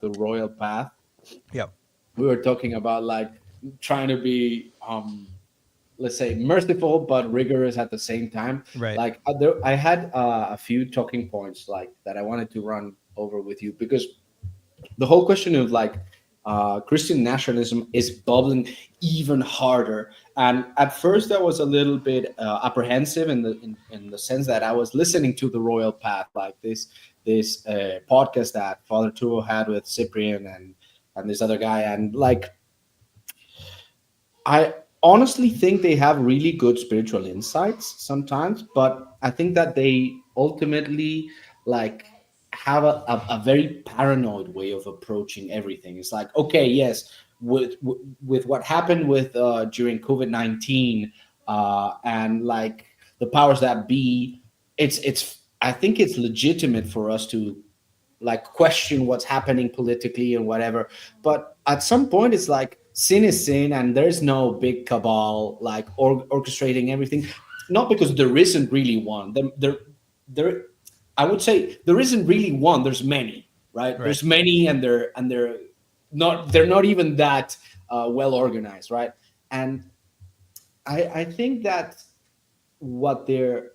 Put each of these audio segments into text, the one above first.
the royal path, Yep. we were talking about like trying to be let's say merciful but rigorous at the same time. Right. Like I had a few talking points like that I wanted to run over with you, because the whole question of like Christian nationalism is bubbling even harder. And at first, I was a little bit apprehensive in the sense that I was listening to the Royal Path, like this podcast that Father Tuo had with Cyprian and this other guy, and like I honestly think they have really good spiritual insights sometimes, but I think that they ultimately like have a very paranoid way of approaching everything. It's like, okay, yes, with what happened with during COVID-19 and like the powers that be, it's I think it's legitimate for us to like question what's happening politically and whatever, but at some point it's like sin is sin and there's no big cabal like orchestrating everything, not because there isn't really one. There I would say there isn't really one, there's many, right? Right. There's many, and they're not even that well organized, right? And I think that what they're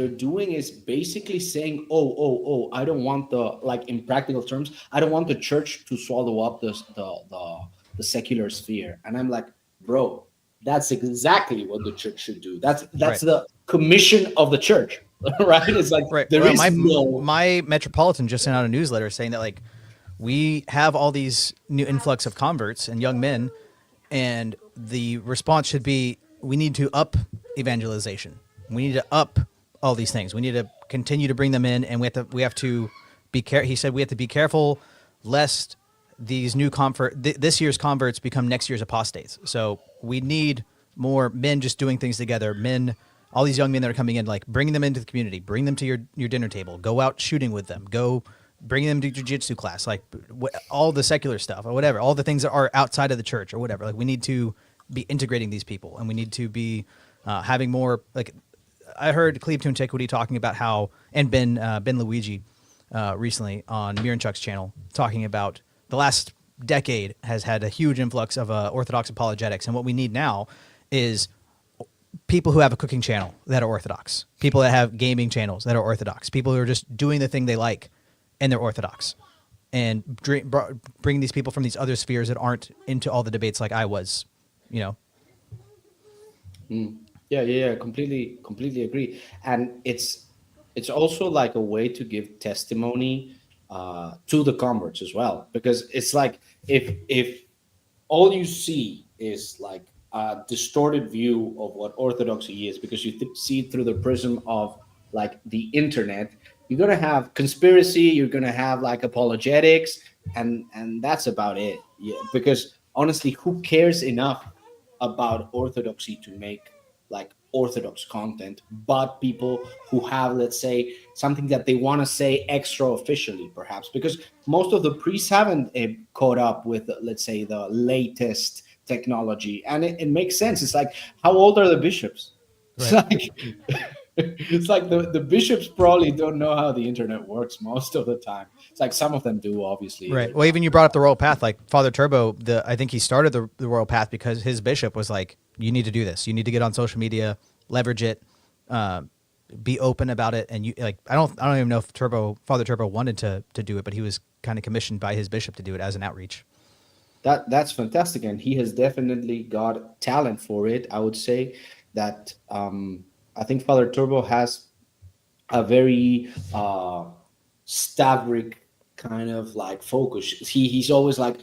doing is basically saying, I don't want the, like in practical terms, I don't want the church to swallow up the secular sphere. And I'm like, bro, that's exactly what the church should do. That's Right. the commission of the church, right? It's like Right. there Well, is no. my metropolitan just sent out a newsletter saying that like we have all these new influx of converts and young men, and the response should be we need to up evangelization. We need to up all these things. We need to continue to bring them in, and we have to be care. He said we have to be careful lest these new this year's converts become next year's apostates. So we need more men just doing things together. Men, all these young men that are coming in, like bringing them into the community, bring them to your dinner table, go out shooting with them, go bring them to jiu-jitsu class, like all the secular stuff or whatever, all the things that are outside of the church or whatever. Like we need to be integrating these people, and we need to be having more. Like I heard Cleve to Antiquity talking about how, and Ben Luigi recently on Miranchuk's channel talking about the last decade has had a huge influx of Orthodox apologetics, and what we need now is people who have a cooking channel that are Orthodox, people that have gaming channels that are Orthodox, people who are just doing the thing they like and they're Orthodox, and bring these people from these other spheres that aren't into all the debates like I was, you know. Mm. Yeah, completely agree. And it's also like a way to give testimony to the converts as well, because it's like if all you see is like a distorted view of what orthodoxy is, because you see it through the prism of like the internet, you're gonna have conspiracy, you're gonna have like apologetics, and that's about it. Yeah, because honestly, who cares enough about orthodoxy to make like orthodox content, but people who have, let's say, something that they want to say extra officially, perhaps, because most of the priests haven't caught up with, let's say, the latest technology. And it makes sense. It's like, how old are the bishops? It's Right. like it's like the bishops probably don't know how the internet works most of the time. It's like some of them do, obviously. Right. They're Well, not. even you brought up the royal path, like Father Turbo. I think he started the royal path because his bishop was like, "You need to do this. You need to get on social media, leverage it, uh, be open about it." And you like, I don't even know if Father Turbo wanted to do it, but he was kind of commissioned by his bishop to do it as an outreach. That's fantastic, and he has definitely got talent for it. I would say that I think Father Turbo has a very Stavric kind of like focus. He's always like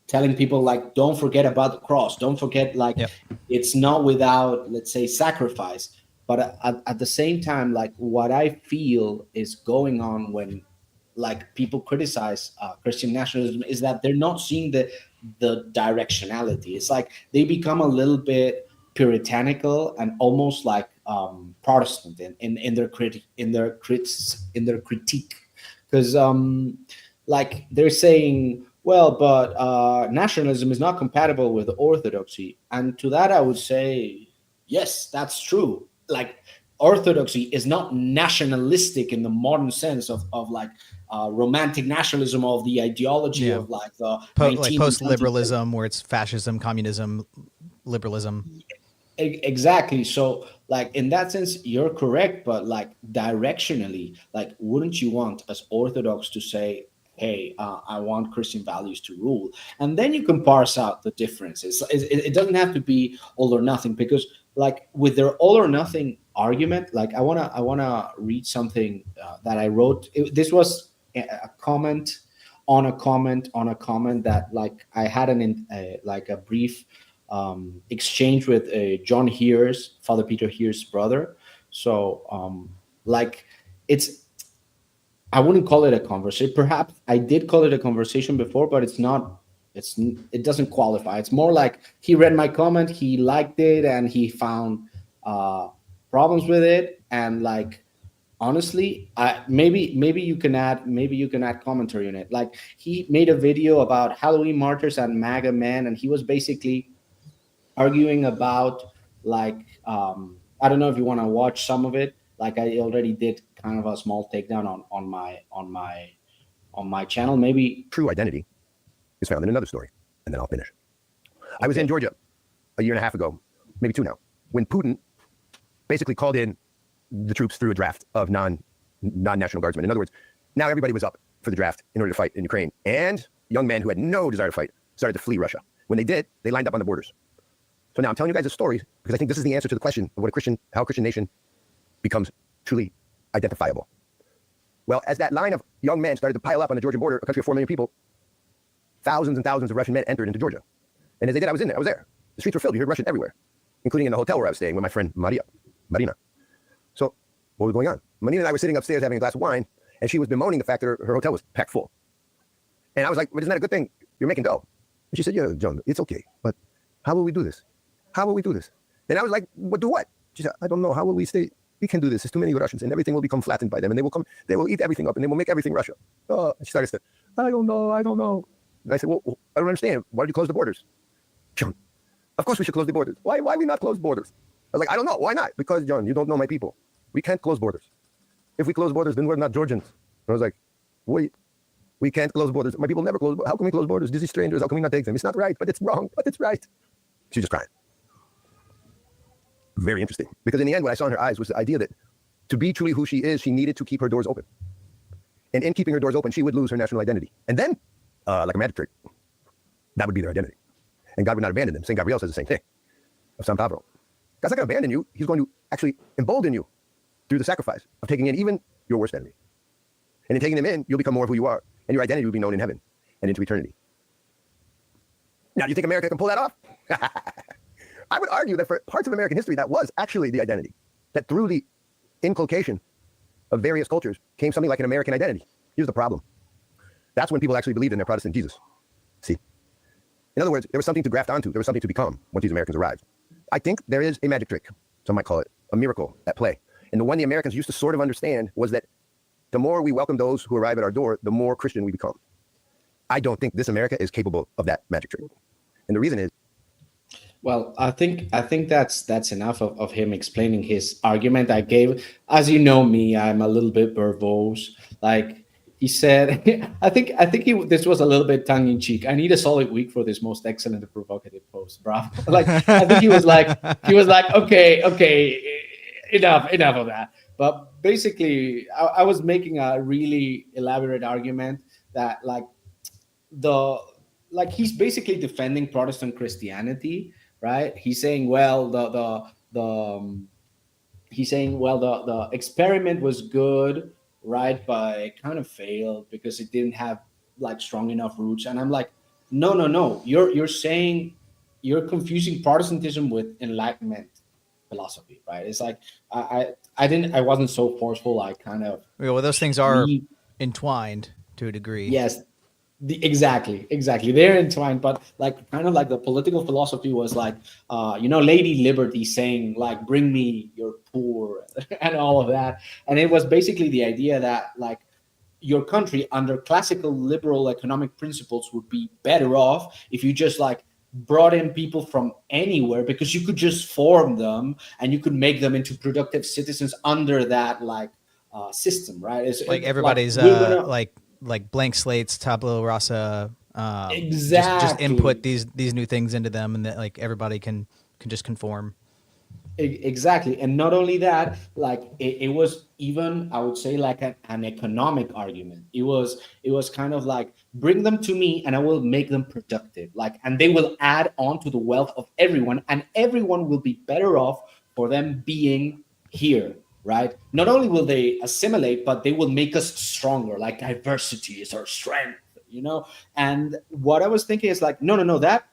telling people like, don't forget about the cross, don't forget, like Yep. it's not without, let's say, sacrifice. But at the same time, like what I feel is going on when like people criticize Christian nationalism is that they're not seeing the directionality. It's like they become a little bit puritanical and almost like Protestant in their in their critique, because like they're saying, well, but nationalism is not compatible with orthodoxy, and to that I would say, yes, that's true. Like orthodoxy is not nationalistic in the modern sense of like romantic nationalism of the ideology Yeah. of like the Like 19th and post 20th century. liberalism, where it's fascism, communism, liberalism. Exactly. So, like in that sense, you're correct, but like directionally, like wouldn't you want as Orthodox to say, "Hey, I want Christian values to rule," and then you can parse out the differences. It doesn't have to be all or nothing because, like, with their all or nothing argument, like I wanna read something that I wrote. This was a comment on a comment on a comment that like I had like a brief exchange with John Hears, Father Peter Hears' brother. So, like, it's I wouldn't call it a conversation. Perhaps I did call it a conversation before, but it's not. It doesn't qualify. It's more like he read my comment, he liked it, and he found uh, problems with it, and like honestly maybe you can add commentary on it. Like he made a video about Halloween martyrs and MAGA men, and he was basically arguing about like I don't know if you want to watch some of it. Like I already did kind of a small takedown on my channel. Maybe. True identity is found in another story, and then I'll finish. I was in Okay. Georgia a year and a half ago, maybe two now, when Putin basically called in the troops through a draft of non-national guardsmen. In other words, now everybody was up for the draft in order to fight in Ukraine, and young men who had no desire to fight started to flee Russia. When they did, they lined up on the borders. So now I'm telling you guys a story because I think this is the answer to the question of how a Christian nation becomes truly identifiable. Well, as that line of young men started to pile up on the Georgian border, a country of 4 million people, thousands and thousands of Russian men entered into Georgia. And as they did, I was there. The streets were filled. You heard Russian everywhere, including in the hotel where I was staying with my friend Marina. So what was going on? Marina and I were sitting upstairs having a glass of wine, and she was bemoaning the fact that her hotel was packed full. And I was like, well, isn't that a good thing? You're making dough. And she said, yeah, John, it's okay. But how will we do this? How will we do this? And I was like, what do what? She said, I don't know. How will we stay? We can do this. There's too many Russians, and everything will become flattened by them, and they will eat everything up, and they will make everything Russia. Oh, and she started to say, I don't know. And I said, well, I don't understand. Why did you close the borders? John, of course we should close the borders. Why we not close borders? I was like, I don't know. Why not? Because, John, you don't know my people. We can't close borders. If we close borders, then we're not Georgians. And I was like, wait, we can't close borders. My people never close. How can we close borders? These are strangers. How can we not take them? It's not right, but it's wrong, but it's right. She just cried. Very interesting. Because in the end, what I saw in her eyes was the idea that to be truly who she is, she needed to keep her doors open. And in keeping her doors open, she would lose her national identity. And then, like a magic trick, that would be their identity. And God would not abandon them. St. Gabriel says the same thing of San Pablo. God's not going to abandon you. He's going to actually embolden you through the sacrifice of taking in even your worst enemy. And in taking them in, you'll become more of who you are. And your identity will be known in heaven and into eternity. Now, do you think America can pull that off? I would argue that for parts of American history, that was actually the identity. That through the inculcation of various cultures came something like an American identity. Here's the problem. That's when people actually believed in their Protestant Jesus. See? In other words, there was something to graft onto. There was something to become once these Americans arrived. I think there is a magic trick, some might call it, a miracle at play. And the one the Americans used to sort of understand was that the more we welcome those who arrive at our door, the more Christian we become. I don't think this America is capable of that magic trick. And the reason is, Well, I think that's enough of him explaining his argument. I gave, as you know me, I'm a little bit verbose. Like he said, I think this was a little bit tongue in cheek. I need a solid week for this most excellent and provocative post, bro. Like I think he was like, okay, enough of that. But basically, I was making a really elaborate argument that the he's basically defending Protestant Christianity, right? He's saying, well, the experiment was good, right? But it kind of failed because it didn't have like strong enough roots. And I'm like, no. You're saying you're confusing Protestantism with Enlightenment philosophy, right? It's like I wasn't so forceful. I kind of Well, those things are re entwined to a degree. yes, exactly. They're entwined, but like kind of like the political philosophy was like, Lady Liberty saying like, "Bring me your poor," and all of that. And it was basically the idea that like your country under classical liberal economic principles would be better off if you just like brought in people from anywhere because you could just form them and you could make them into productive citizens under that system, right? Like Like everybody's we're gonna like like blank slates, tabula rasa. Just input Exactly. these new things into them, and that like everybody can just conform. Exactly. And not only that, like it was even, I would say, like an economic argument. It was kind of like, bring them to me and I will make them productive, like, and they will add on to the wealth of everyone, and everyone will be better off for them being here, right? Not only will they assimilate, but they will make us stronger. Like, diversity is our strength, you know. And what I was thinking is like, no, no, no, that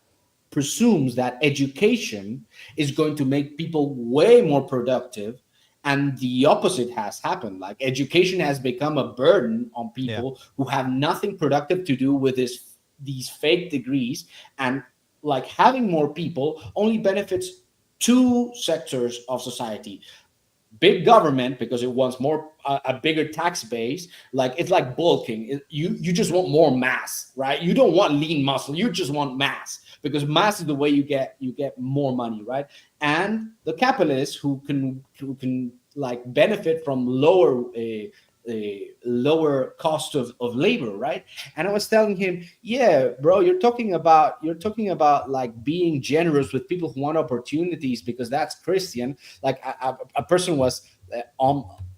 presumes that education is going to make people way more productive, and the opposite has happened. Like, education has become a burden on Yeah. people who have nothing productive to do with these fake degrees. And like, having more people only benefits two sectors of society: big government, because it wants more, a bigger tax base. Like, it's like bulking. You just want more mass, right? You don't want lean muscle, you just want mass, because mass is the way you get more money, right? And the capitalists who can like benefit from lower cost of labor, right? And I was telling him, yeah, bro, you're talking about like being generous with people who want opportunities because that's Christian. Like, a person was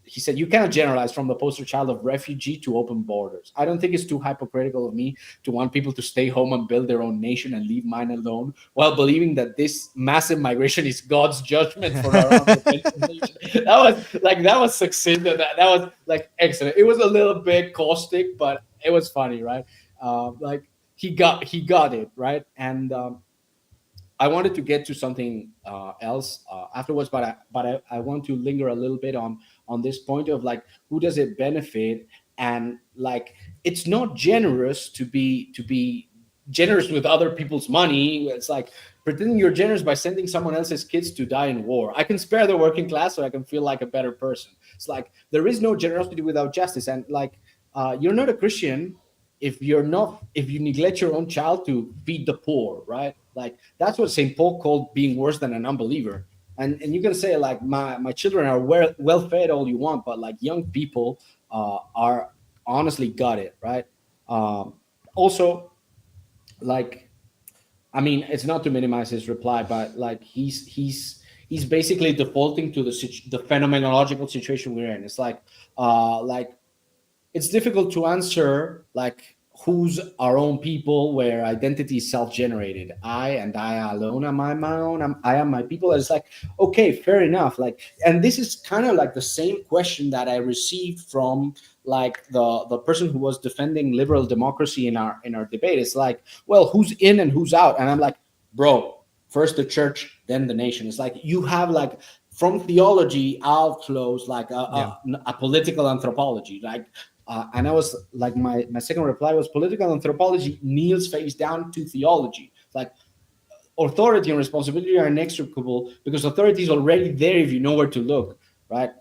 he said, you cannot generalize from the poster child of refugee to open borders. I don't think it's too hypocritical of me to want people to stay home and build their own nation and leave mine alone, while believing that this massive migration is God's judgment for our unrepentant nation. That was succinct. That was like excellent. It was a little bit caustic, but it was funny, right? Like, he got it right. And I wanted to get to something else afterwards, but I want to linger a little bit on this point of like, who does it benefit? And like, it's not generous to be generous with other people's money. It's like pretending you're generous by sending someone else's kids to die in war. I can spare the working class so I can feel like a better person. It's like, there is no generosity without justice. And like, you're not a Christian if you neglect your own child to feed the poor, right? Like, that's what St. Paul called being worse than an unbeliever. And you can say like, my children are well fed all you want, but like, young people are honestly got it, right? Also, like, I mean, it's not to minimize his reply, but like, he's basically defaulting to the phenomenological situation we're in. It's like it's difficult to answer like, who's our own people, where identity is self-generated. I alone am my own. I am my people. It's like, okay, fair enough. Like, and this is kind of like the same question that I received from like the person who was defending liberal democracy in our debate. It's like, well, who's in and who's out? And I'm like, bro, first the church, then the nation. It's like, you have like, from theology outflows like Yeah. a political anthropology. Like, and I was like, my second reply was, political anthropology kneels face down to theology. It's like, authority and responsibility are inextricable, because authority is already there if you know where to look, right?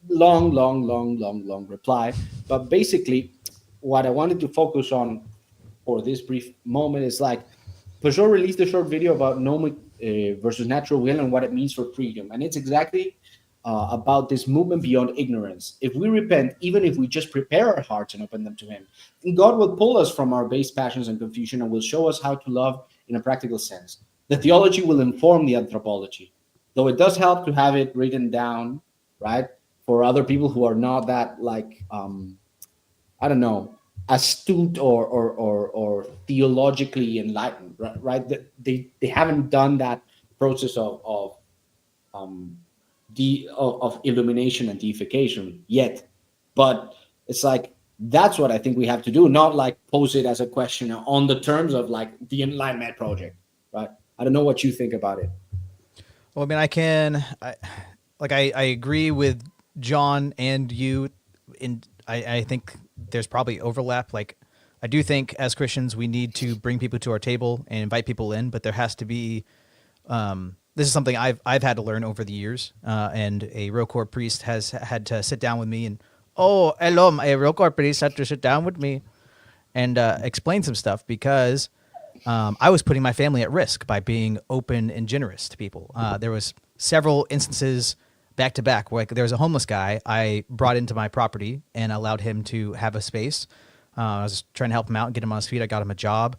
Long, long, long, long, long reply. But basically, what I wanted to focus on for this brief moment is like, Peugeot released a short video about gnomic versus natural will and what it means for freedom. And it's exactly about this movement beyond ignorance. If we repent, even if we just prepare our hearts and open them to Him, God will pull us from our base passions and confusion and will show us how to love in a practical sense. The theology will inform the anthropology, though it does help to have it written down, right? For other people who are not that like, I don't know, astute or theologically enlightened, right? Right? They haven't done that process um, of illumination and deification yet. But it's like, that's what I think we have to do, not like pose it as a question on the terms of like the Enlightenment project, right? I don't know what you think about it. Well, I mean, I agree with John and you. I think there's probably overlap. Like, I do think as Christians we need to bring people to our table and invite people in, but there has to be. This is something I've had to learn over the years, and a Rocor priest has had to sit down with me and, oh, hello, a Rocor priest had to sit down with me and explain some stuff, because I was putting my family at risk by being open and generous to people. There was several instances back to back where, like, there was a homeless guy I brought into my property and allowed him to have a space. I was trying to help him out and get him on his feet. I got him a job,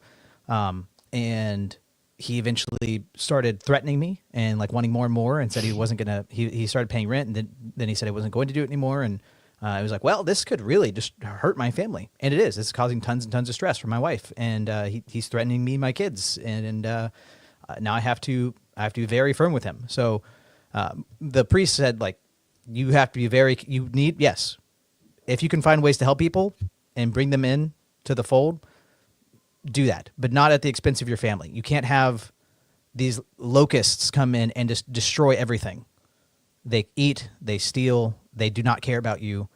and he eventually started threatening me and like wanting more and more, and said he wasn't gonna. He started paying rent, and then he said he wasn't going to do it anymore. And I was like, well, this could really just hurt my family, and it is. It's causing tons and tons of stress for my wife, and he's threatening me, and my kids, and now I have to be very firm with him. So the priest said, like, you have to be very. You need, yes, if you can find ways to help people and bring them in to the fold, do that, but not at the expense of your family. You can't have these locusts come in and just destroy everything. They eat, they steal, they do not care about you,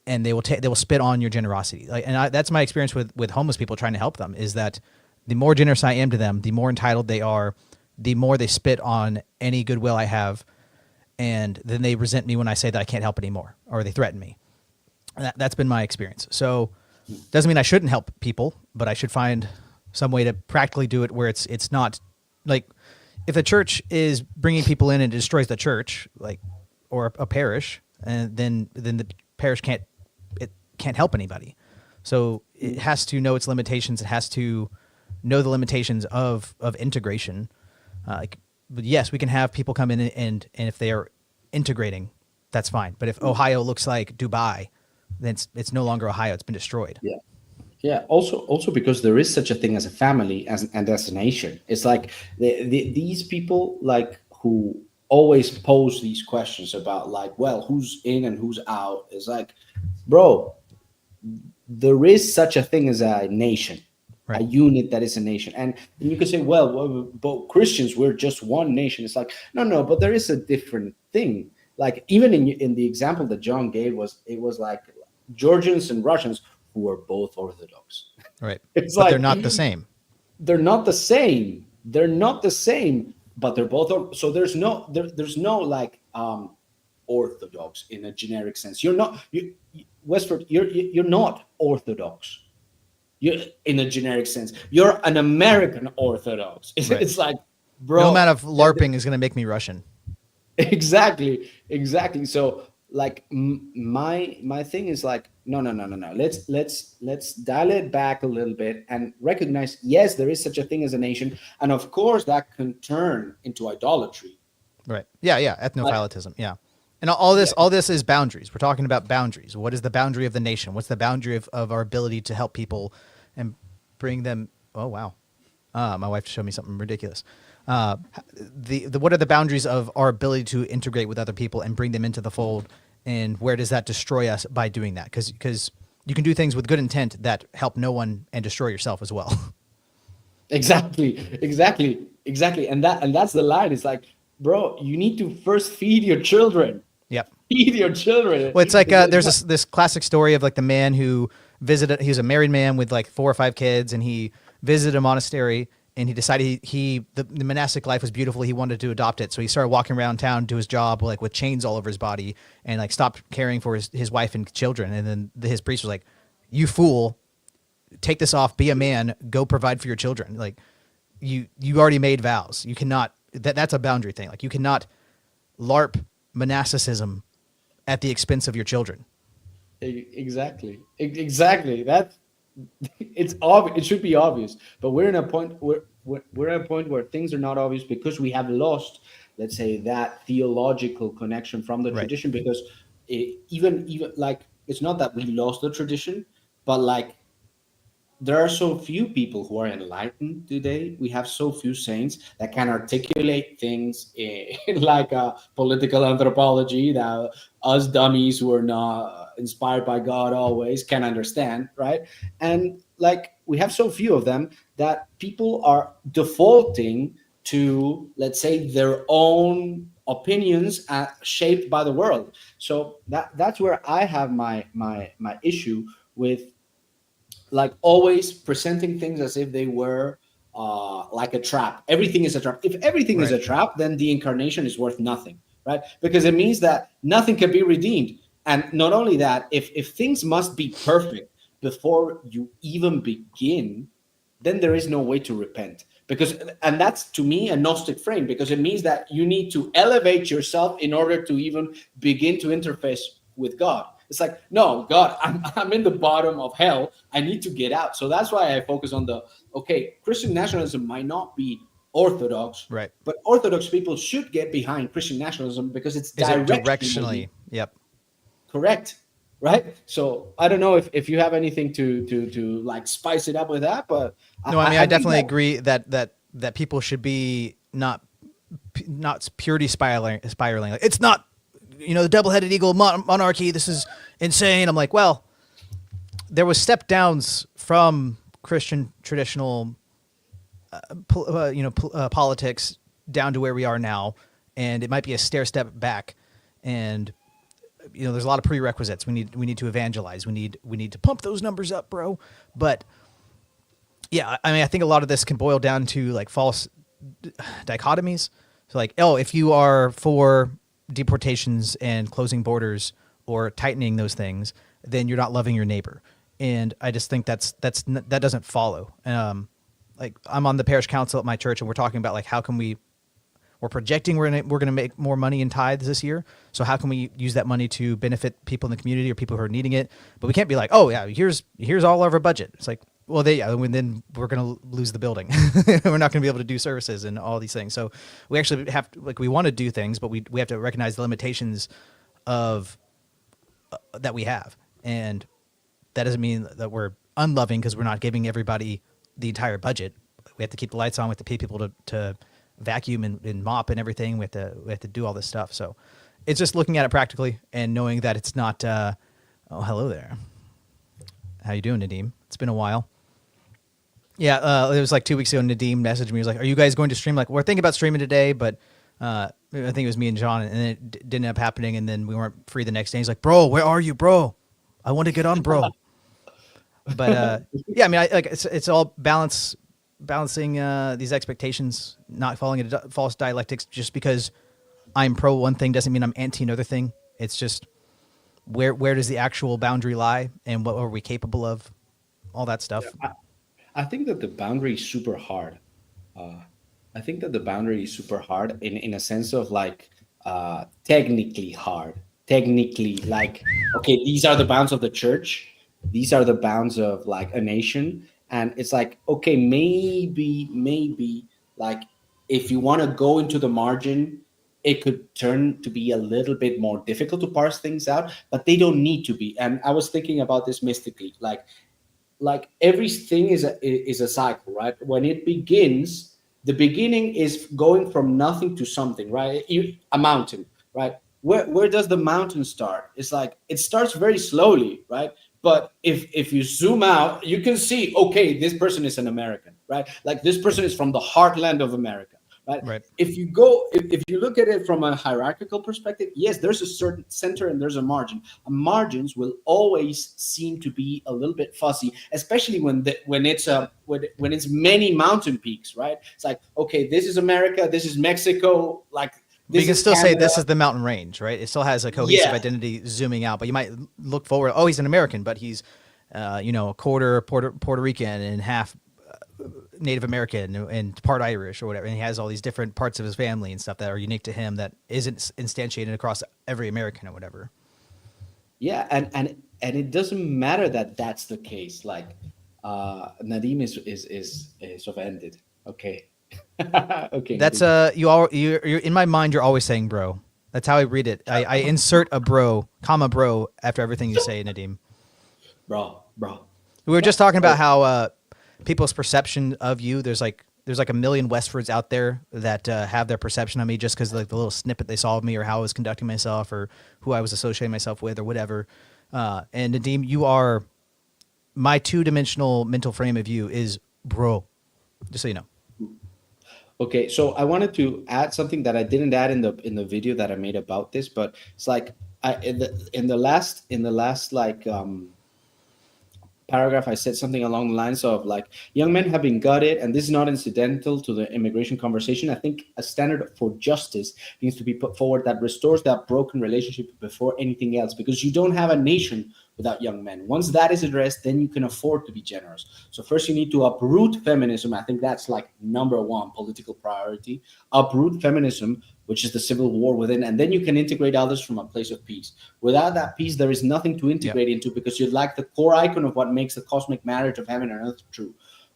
and they will spit on your generosity. Like, and that's my experience with homeless people trying to help them, is that the more generous I am to them, the more entitled they are, the more they spit on any goodwill I have, and then they resent me when I say that I can't help anymore, or they threaten me. That's been my experience. So doesn't mean I shouldn't help people, but I should find some way to practically do it where it's not like, if the church is bringing people in and destroys the church, like, or a parish, and then the parish can't help anybody. So it has to know its limitations. It has to know the limitations of integration. But yes, we can have people come in and if they are integrating, that's fine. But if Ohio looks like Dubai, then it's no longer Ohio. It's been destroyed. Yeah. Yeah. Also because there is such a thing as a family and as a nation. It's like these people, like, who always pose these questions about, like, well, who's in and who's out. It's like, bro, there is such a thing as a nation, Right. a unit that is a nation. And you can say, well, but Christians, we're just one nation. It's like, no, but there is a different thing. Like, even in the example that John gave, it was like Georgians and Russians who were both Orthodox. Right. It's But like, they're not the same. They're not the same. They're not the same, but they're both. So there's no like Orthodox in a generic sense. You're not Westford. You're not Orthodox. You're in a generic sense. You're an American Orthodox. Right. It's like, bro. No amount of LARPing is going to make me Russian. Exactly. So, like, my thing is like, no. Let's dial it back a little bit and recognize, yes, there is such a thing as a nation, and of course that can turn into idolatry. Right. Yeah. Ethnophilitism. Yeah. And all this is boundaries. We're talking about boundaries. What is the boundary of the nation? What's the boundary of our ability to help people and bring them? Oh, wow. My wife showed me something ridiculous. What are the boundaries of our ability to integrate with other people and bring them into the fold? And where does that destroy us by doing that? Because you can do things with good intent that help no one and destroy yourself as well. Exactly. And that's the line. It's like, bro, you need to first feed your children. Yep. Feed your children. Well, it's like there's this classic story of like the man who visited. He was a married man with like 4 or 5 kids, and he visited a monastery. And he decided the monastic life was beautiful. He wanted to adopt it. So he started walking around town to his job, like with chains all over his body, and like stopped caring for his wife and children. And then his priest was like, "You fool, take this off, be a man, go provide for your children. Like you already made vows. You cannot, that's a boundary thing. Like you cannot LARP monasticism at the expense of your children." Exactly. That's, it's obvious. It should be obvious, but we're in a point where we're at a point where things are not obvious because we have lost, let's say, that theological connection from the Right. tradition. Because even like, it's not that we lost the tradition, but like, there are so few people who are enlightened today. We have so few saints that can articulate things in like a political anthropology that us dummies who are not inspired by God always can understand, right? And like, we have so few of them that people are defaulting to, let's say, their own opinions shaped by the world. So that's where I have my issue with, like, always presenting things as if they were like a trap. Everything is a trap. If everything is a trap, then the incarnation is worth nothing, right? Because it means that nothing can be redeemed. And not only that, if things must be perfect before you even begin, then there is no way to repent. And that's, to me, a Gnostic frame, because it means that you need to elevate yourself in order to even begin to interface with God. It's like, no, God, I'm in the bottom of hell. I need to get out. So that's why I focus on the, okay, Christian nationalism might not be orthodox, Right. but Orthodox people should get behind Christian nationalism because it's Is it directionally directionally? Yep. correct, right? So I don't know if you have anything to like spice it up with that, but No, I mean, I I think definitely that agree that people should be not purity spiraling. Like, it's not, the double-headed eagle monarchy. This is insane. I'm like, well, there was step downs from Christian traditional, politics down to where we are now, and it might be a stair step back. And there's a lot of prerequisites. We need to evangelize. We need to pump those numbers up, bro. But yeah, I mean, I think a lot of this can boil down to like false dichotomies. So like, oh, if you are for deportations and closing borders or tightening those things, then you're not loving your neighbor. And I just think that doesn't follow. Like I'm on the parish council at my church, and we're talking about like how can we're projecting we're gonna make more money in tithes this year. So how can we use that money to benefit people in the community or people who are needing it? But we can't be like, oh yeah, here's all of our budget. It's like, well, then we're gonna lose the building. We're not gonna be able to do services and all these things. So we actually have to, like, we want to do things, but we have to recognize the limitations of that we have, and that doesn't mean that we're unloving because we're not giving everybody the entire budget. We have to keep the lights on. We have to pay people to vacuum and mop and everything. We have to do all this stuff. So it's just looking at it practically and knowing that it's not. Oh, hello there. How you doing, Nadim? It's been a while. Yeah, it was like 2 weeks ago. Nadim messaged me. He was like, "Are you guys going to stream?" Like, we're thinking about streaming today, but I think it was me and John, and it didn't end up happening. And then we weren't free the next day. He's like, "Bro, where are you, bro? I want to get on, bro." But yeah, I mean, it's all balancing these expectations, not falling into false dialectics. Just because I'm pro one thing doesn't mean I'm anti another thing. It's just where does the actual boundary lie, and what are we capable of? All that stuff. yeah, I think that the boundary is super hard. I think that the boundary is super hard in a sense of like technically hard. Technically, like, okay, these are the bounds of the church. These are the bounds of like a nation. And it's like, okay, maybe like if you want to go into the margin, it could turn to be a little bit more difficult to parse things out, but they don't need to be. And I was thinking about this mystically, like everything is a cycle, right? When it begins, the beginning is going from nothing to something, right? A mountain, right? Where does the mountain start? It's like it starts very slowly, right? But if you zoom out, you can see, okay, this person is an American, right? Like this person is from the heartland of America, right? Right. If you look at it from a hierarchical perspective, yes, there's a certain center and there's a margin. Margins will always seem to be a little bit fuzzy, especially when it's many mountain peaks, right? It's like, okay, this is America, this is Mexico, like But you this can is still say Canada. this is the mountain range, right? It still has a cohesive Yeah, identity zooming out, but you might look forward. Oh, he's an American, but he's, a quarter Puerto Rican and half Native American and part Irish or whatever. And he has all these different parts of his family and stuff that are unique to him that isn't instantiated across every American or whatever. yeah, and it doesn't matter that that's the case. Like Nadim is offended. Okay, okay, That's Nadim. you're in my mind. You're always saying bro. That's how I read it. I insert a bro, comma bro after everything you say, Nadim. Bro. We were just talking about how people's perception of you. There's like a million Westfords out there that have their perception of me just because like the little snippet they saw of me or how I was conducting myself or who I was associating myself with or whatever. And Nadim, you are my two-dimensional mental frame of you is bro. Just so you know. Okay, so I wanted to add something that I didn't add in the video that I made about this, but it's like in the last like paragraph, I said something along the lines of like, young men have been gutted, and this is not incidental to the immigration conversation. I think a standard for justice needs to be put forward that restores that broken relationship before anything else, because you don't have a nation without young men. Once that is addressed, then you can afford to be generous. So first you need to uproot feminism. I think that's like number one political priority. Uproot feminism, which is the civil war within, and then you can integrate others from a place of peace. Without that peace, there is nothing to Yep. integrate into, because you're like the core icon of what makes the cosmic marriage of heaven and earth true.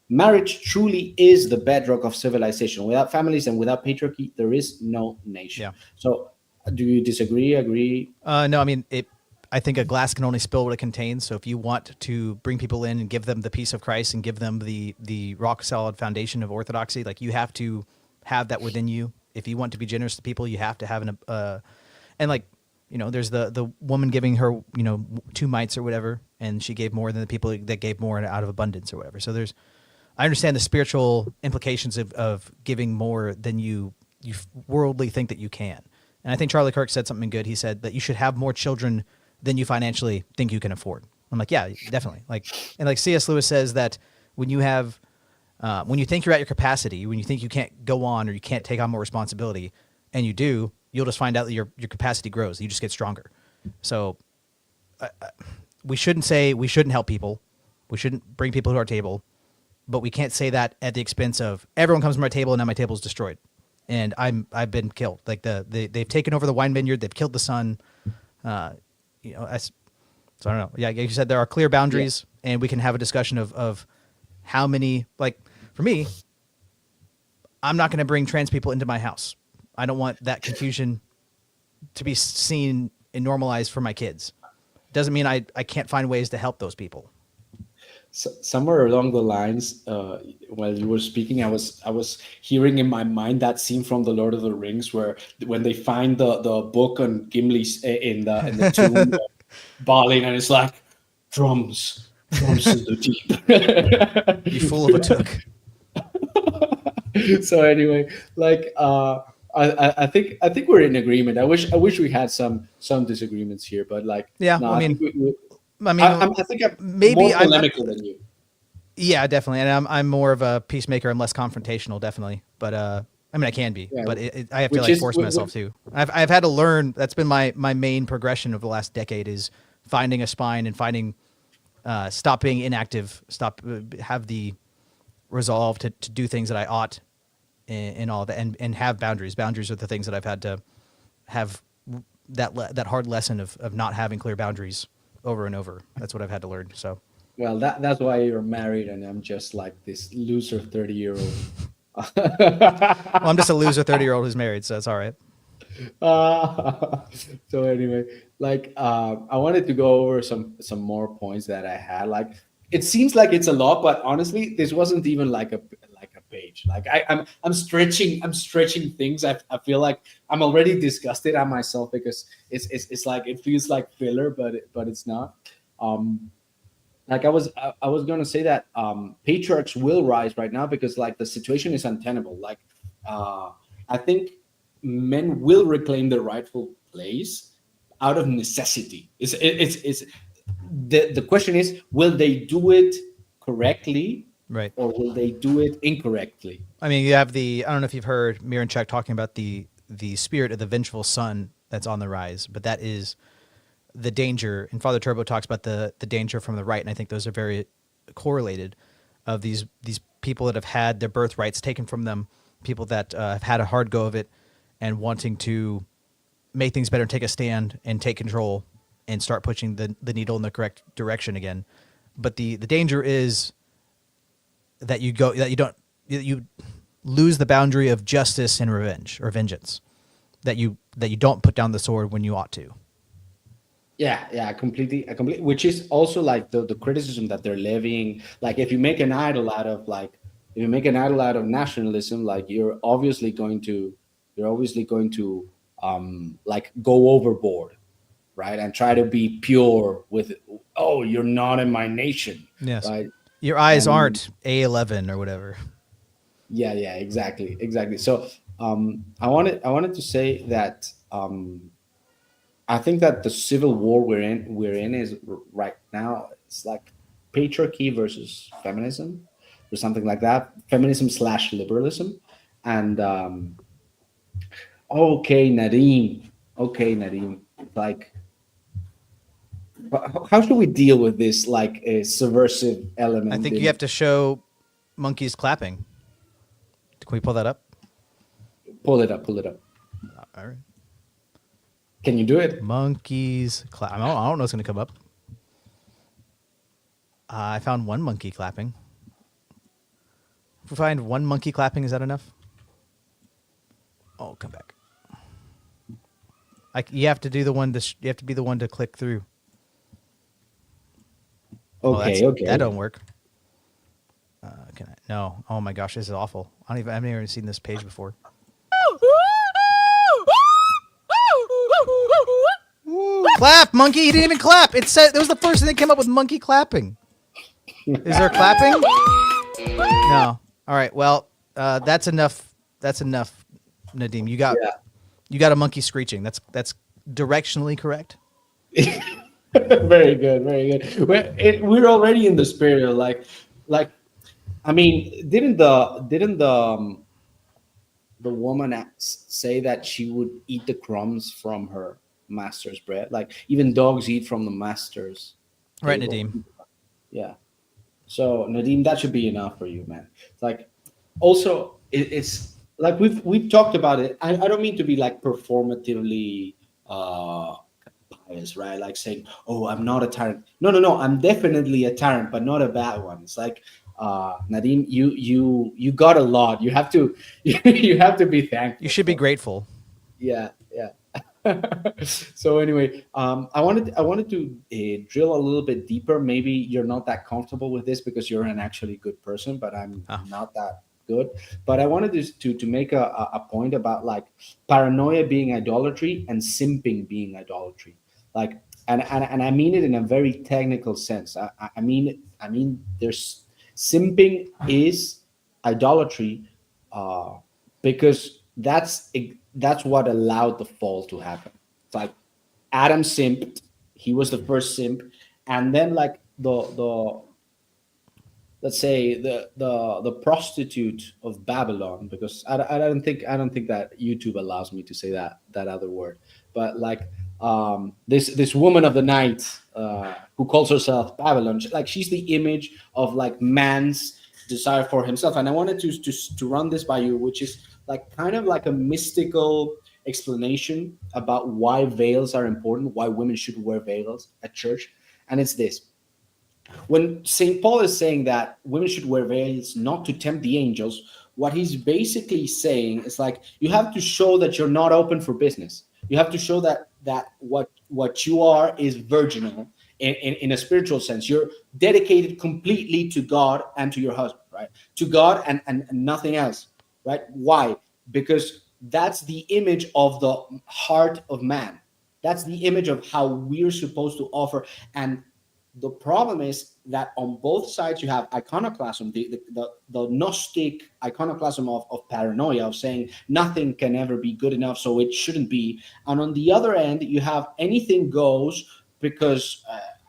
Marriage truly is the bedrock of civilization. Without families and without patriarchy, there is no nation. Yeah. So, do you disagree? Agree? No, I mean it. I think a glass can only spill what it contains. So if you want to bring people in and give them the peace of Christ and give them the rock solid foundation of orthodoxy, like you have to have that within you. If you want to be generous to people, you have to have and like there's the woman giving her 2 mites or whatever, and she gave more than the people that gave more out of abundance or whatever. So I understand the spiritual implications of giving more than you worldly think that you can. And I think Charlie Kirk said something good. He said that you should have more children than you financially think you can afford. I'm like, yeah, definitely. And like C.S. Lewis says that when you think you're at your capacity, when you think you can't go on or you can't take on more responsibility, and you do, you'll just find out that your capacity grows. You just get stronger. So we shouldn't help people. We shouldn't bring people to our table, but we can't say that at the expense of everyone comes to my table and now my table is destroyed. And I've been killed. Like they've taken over the wine vineyard. They've killed the son. So I don't know. Yeah, like you said, there are clear boundaries, and we can have a discussion of how many. Like for me, I'm not going to bring trans people into my house. I don't want that confusion to be seen and normalized for my kids. Doesn't mean I can't find ways to help those people. So, somewhere along the lines, while you were speaking, I was hearing in my mind that scene from the Lord of the Rings, where when they find the book on Gimli's in the tomb of Balin, and it's like drums in the deep. You fool of a took. So anyway, like I think we're in agreement. I wish we had some disagreements here, but like Yeah, no, I think mean, we, I mean, I think I'm maybe more polemical than you. Yeah, definitely, and I'm more of a peacemaker. I'm less confrontational, definitely. But I mean, I can be, Yeah, but I have to which like is force myself too. I've had to learn. That's been my main progression of the last decade is finding a spine and finding stop being inactive, have the resolve to do things that I ought, and all that, and have boundaries. Boundaries are the things that I've had to have that hard lesson of not having clear boundaries over and over. That's what I've had to learn. So. Well, that's why you're married, and I'm just like this loser 30-year-old. Well, I'm just a loser 30-year-old who's married, so it's all right. So anyway, like I wanted to go over some more points that I had. Like it seems like it's a lot, but honestly, this wasn't even like a page. Like I'm stretching things. I feel like I'm already disgusted at myself because it's like it feels like filler, but it's not. Like I was going to say that patriarchs will rise right now because like the situation is untenable. Like I think men will reclaim their rightful place out of necessity. It's the question is, will they do it correctly, Right. or will they do it incorrectly? I mean, you have I don't know if you've heard Miranchuk talking about the spirit of the vengeful son that's on the rise, but that is the danger. And Father Turbo talks about the danger from the right, and I think those are very correlated of these people that have had their birthrights taken from them, people that have had a hard go of it and wanting to make things better, take a stand and take control and start pushing the needle in the correct direction again. But the danger is that you lose the boundary of justice and revenge or vengeance, that you don't put down the sword when you ought to. Yeah, I completely, which is also like the criticism that they're levying. Like, if you make an idol out of nationalism, like you're obviously going to like go overboard, right? And try to be pure with, oh, you're not in my nation, Yes. right? Your eyes And aren't A11 or whatever. yeah, exactly. So I wanted to say that I think that the civil war we're in is right now. It's like patriarchy versus feminism, or something like that. Feminism slash liberalism, and okay, Nadim. Like How should we deal with this like a subversive I element think you in have to show monkeys clapping. Can we pull that up? pull it up, pull it up. All right. Can you do it? Monkeys clap. I don't know what's going to come up. I found one monkey clapping. If we find one monkey clapping, is that enough? Oh, come back. You have to do the one. You have to be the one to click through. Okay, okay. That don't work. Can I? No. Oh my gosh, this is awful. I've never even seen this page before. Clap, monkey! He didn't even clap. It said that was the first thing that came up with monkey clapping. Is there clapping? No. All right. Well, that's enough. That's enough, Nadim. You got a monkey screeching. That's directionally correct. Very good, very good. We're already in the spirit of like, I mean, didn't the woman say that she would eat the crumbs from her master's bread? Like even dogs eat from the master's Right, table. Nadim. Yeah. So Nadim, that should be enough for you, man. It's like also it's like we've talked about it. I don't mean to be like performatively pious, right? Like saying, "Oh, I'm not a tyrant." No, no, no. I'm definitely a tyrant, but not a bad one. It's like Nadim, you got a lot. You have to you have to be thankful. You should be grateful. Yeah, yeah. So anyway, I wanted to drill a little bit deeper. Maybe you're not that comfortable with this because you're an actually good person, but I'm not that good. But I wanted to make a point about like paranoia being idolatry and simping being idolatry. Like, and I mean it in a very technical sense. I mean there's simping is idolatry, uh, because that's what allowed the fall to happen. It's like Adam simped; he was the first simp, and then like the let's say the prostitute of Babylon, because I don't think that YouTube allows me to say that other word, but like this woman of the night who calls herself Babylon, like she's the image of like man's desire for himself. And I wanted to run this by you, which is like kind of like a mystical explanation about why veils are important, why women should wear veils at church. And it's this: when St. Paul is saying that women should wear veils not to tempt the angels, what he's basically saying is like you have to show that you're not open for business. You have to show that what you are is virginal in a spiritual sense. You're dedicated completely to God and to your husband, right? To God and nothing else, right? Why? Because that's the image of the heart of man. That's the image of how we're supposed to offer. And the problem is that on both sides you have iconoclasm, the Gnostic iconoclasm of paranoia, of saying nothing can ever be good enough, so it shouldn't be. And on the other end, you have anything goes because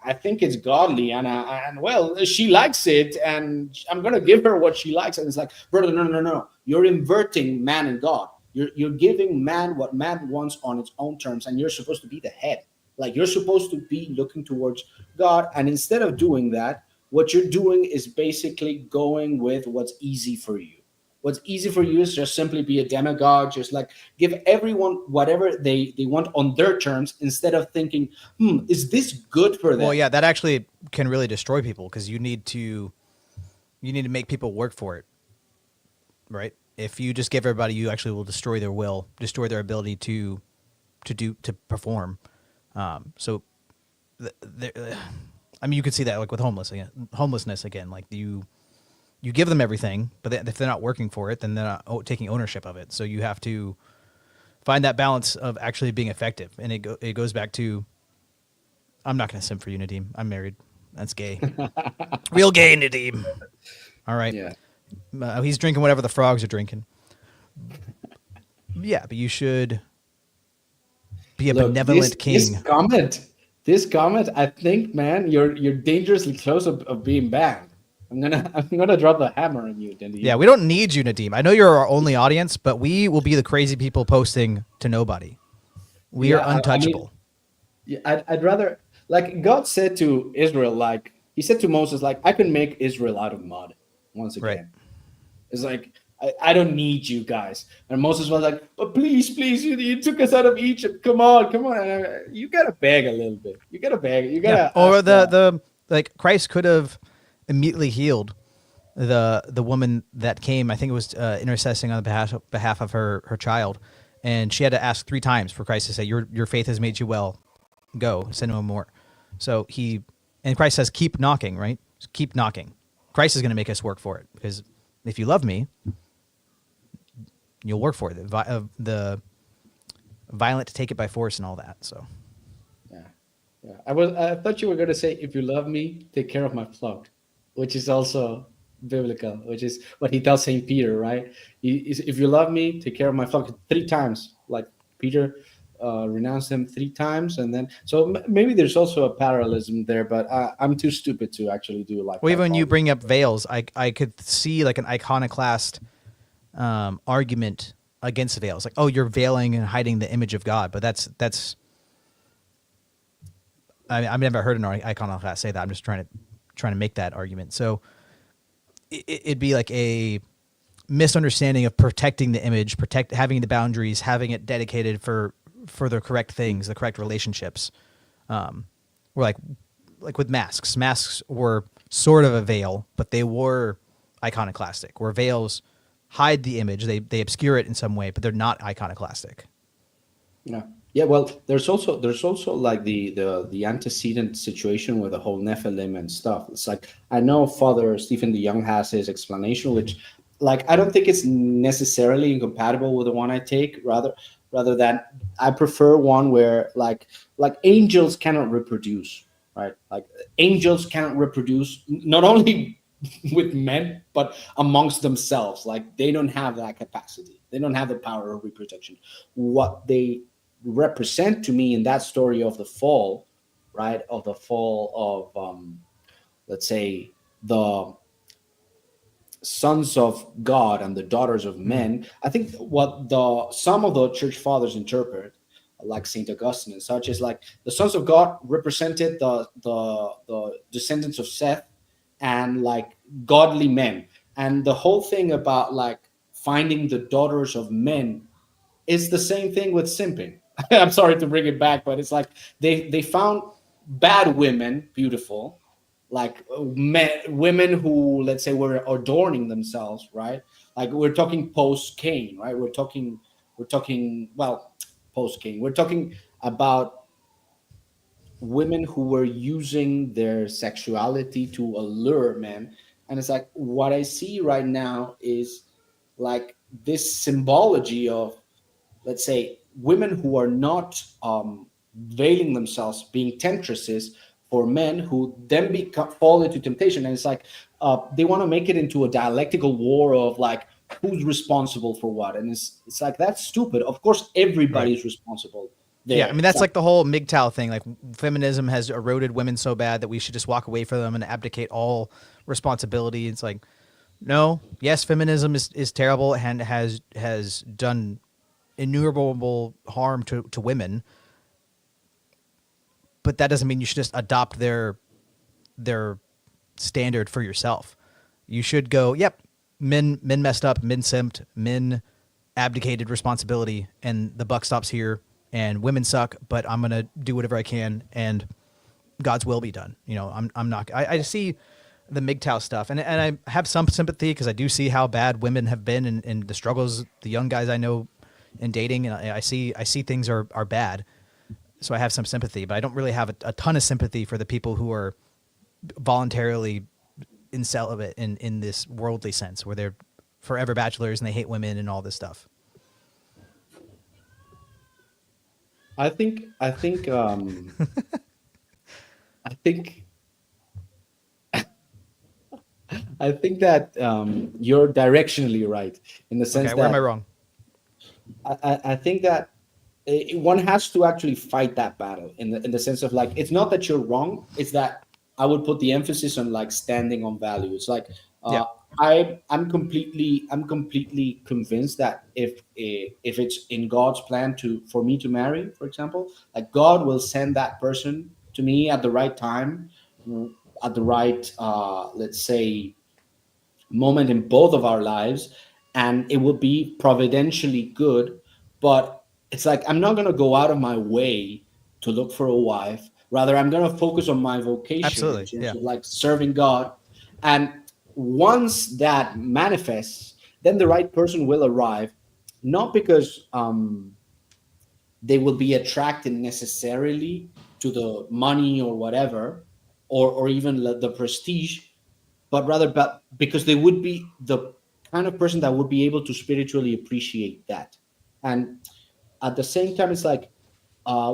I think it's godly, and well, she likes it, and I'm gonna give her what she likes. And it's like, brother, no, no, no, no. You're inverting man and God. You're giving man what man wants on its own terms, and you're supposed to be the head. Like you're supposed to be looking towards God, and instead of doing that, what you're doing is basically going with what's easy for you. What's easy for you is just simply be a demagogue, just like give everyone whatever they want on their terms, instead of thinking, is this good for them? Well, yeah, that actually can really destroy people because you need to make people work for it, right? If you just give everybody, you actually will destroy their will, destroy their ability to perform. So, I mean, you could see that like with homelessness again. Like you give them everything, but if they're not working for it, then they're not taking ownership of it. So you have to find that balance of actually being effective. And it goes back to, I'm not going to simp for you, Nadim. I'm married. That's gay. Real gay, Nadim. All right. Yeah. He's drinking whatever the frogs are drinking. Yeah, but you should be a benevolent king. This comment, I think, man, you're dangerously close of being banned. I'm gonna drop the hammer on you, Nadim. Yeah, we don't need you, Nadim. I know you're our only audience, but we will be the crazy people posting to nobody. We are untouchable. I mean, I'd rather like God said to Israel, like he said to Moses, like I can make Israel out of mud once Right. again. It's like I don't need you guys. And Moses was like, but please, please, you took us out of Egypt. Come on, come on. You gotta beg a little bit. You gotta beg. You Yeah. gotta Or ask. the like Christ could have immediately healed the woman that came. I think it was intercessing on the behalf of her child, and she had to ask 3 times for Christ to say, "Your faith has made you well. Go, sin no more." So and Christ says, "Keep knocking." Right? Keep knocking. Christ is going to make us work for it, because if you love me, you'll work for it. The violent to take it by force and all that. So Yeah, yeah. I thought you were gonna say, if you love me, take care of my flock, which is also biblical, which is what he tells Saint Peter, right? If you love me, take care of my flock 3 times. Like Peter renounced him 3 times, and then so maybe there's also a parallelism there, but I'm too stupid to actually do like well, even when you typology. bring up veils, I could see like an iconoclast argument against veils, like, oh, you're veiling and hiding the image of God. But that's I've never heard an iconoclast say that. I'm just trying to make that argument. So it'd be like a misunderstanding of protecting the image, having the boundaries, having it dedicated for the correct things, the correct relationships. We're like with masks. Masks were sort of a veil, but they were iconoclastic. Where veils hide the image, they obscure it in some way, but they're not iconoclastic. Yeah. Yeah, well, there's also like the antecedent situation with the whole Nephilim and stuff. It's like I know Father Stephen DeYoung has his explanation, which like I don't think it's necessarily incompatible with the one I take. Rather than I prefer one where like angels cannot reproduce, right? Like angels cannot reproduce not only with men but amongst themselves. Like they don't have that capacity. They don't have the power of reproduction. What they represent to me in that story of the fall, right? Of the fall of let's say the sons of God and the daughters of Mm. men. I think what the some of the church fathers interpret, like Saint Augustine and such, is like the sons of God represented the descendants of Seth and like godly men, and the whole thing about like finding the daughters of men is the same thing with simping. I'm sorry to bring it back, but it's like they found bad women beautiful, like women who, let's say, were adorning themselves, right? Like we're talking post Cain, right? We're talking well, post Cain. We're talking about women who were using their sexuality to allure men, and it's like what I see right now is like this symbology of, let's say, women who are not veiling themselves, being temptresses for men who then fall into temptation. And it's like they want to make it into a dialectical war of like who's responsible for what. And it's like that's stupid. Of course, Right. everybody's responsible Yeah, I there. mean It's that's like like the whole MGTOW thing. Like feminism has eroded women so bad that we should just walk away from them and abdicate all responsibility. It's like, no, yes, feminism is terrible and has done innumerable harm to women, but that doesn't mean you should just adopt their standard for yourself. You should go, yep, men messed up, men simped, men abdicated responsibility, and the buck stops here. And women suck, but I'm gonna do whatever I can, and God's will be done. I'm not. I see the MGTOW stuff, and I have some sympathy because I do see how bad women have been and the struggles the young guys I know in dating, and I see things are bad. So I have some sympathy, but I don't really have a ton of sympathy for the people who are voluntarily in celibate in this worldly sense, where they're forever bachelors and they hate women and all this stuff. I think I think that you're directionally right in the sense Okay, where am I that wrong? I think that one has to actually fight that battle in the sense of like it's not that you're wrong, it's that I would put the emphasis on like standing on value. It's like Yeah, uh, I'm completely convinced that if it's in God's plan to for me to marry, for example, like God will send that person to me at the right time, at the right, let's say, moment in both of our lives, and it will be providentially good. But it's like I'm not going to go out of my way to look for a wife. Rather, I'm going to focus on my vocation in Absolutely. terms Yeah. of like serving God. And once that manifests, then the right person will arrive, not because they will be attracted necessarily to the money or whatever, or even the prestige, but rather but because they would be the kind of person that would be able to spiritually appreciate that. And at the same time, it's like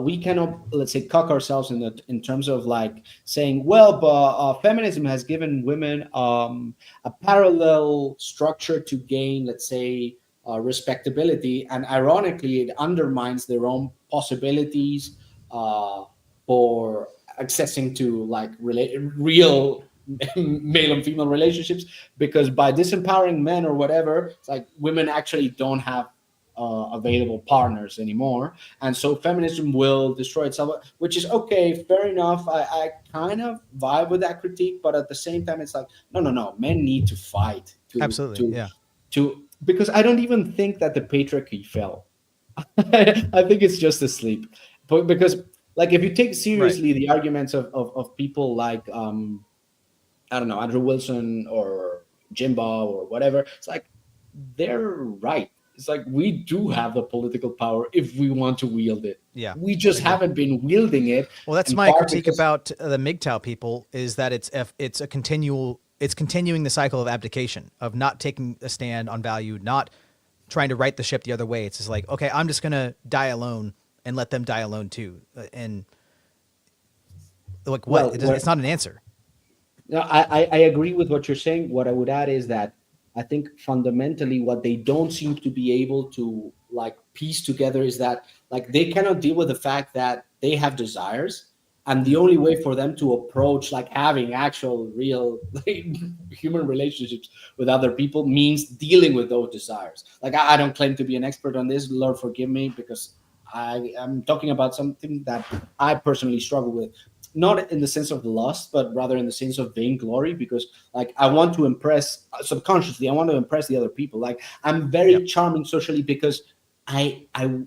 we cannot, let's say, cock ourselves in terms of like saying, well, but feminism has given women a parallel structure to gain, let's say, respectability, and ironically it undermines their own possibilities uh, for accessing to like real male and female relationships, because by disempowering men or whatever, it's like women actually don't have available partners anymore, and so feminism will destroy itself, which is okay, fair enough. I kind of vibe with that critique, but at the same time it's like, no, no, no, men need to fight Absolutely. Yeah. to because I don't even think that the patriarchy fell. I think it's just asleep. But because like if you take Right. seriously the arguments of people like I don't know, Andrew Wilson or Jimbo or whatever, it's like they're right. It's like we do have the political power if we want to wield it. Yeah. We I just agree. haven't been wielding it, Well, that's in my part critique because about the MGTOW people is that it's a continual it's continuing the cycle of abdication, of not taking a stand on value, not trying to right the ship the other way. It's just like, okay, I'm just gonna die alone and let them die alone too. And like, what? well, It's not an answer. no, I agree with what you're saying. What I would add is that I think fundamentally what they don't seem to be able to like piece together is that like they cannot deal with the fact that they have desires, and the Mm. only way for them to approach like having actual real like, human relationships with other people means dealing with those desires. Like I don't claim to be an expert on this, Lord forgive me, because I am talking about something that I personally struggle with, not in the sense of lust, but rather in the sense of vainglory, because like I want to impress subconsciously, I want to impress the other people. Like I'm Yeah. very charming socially because I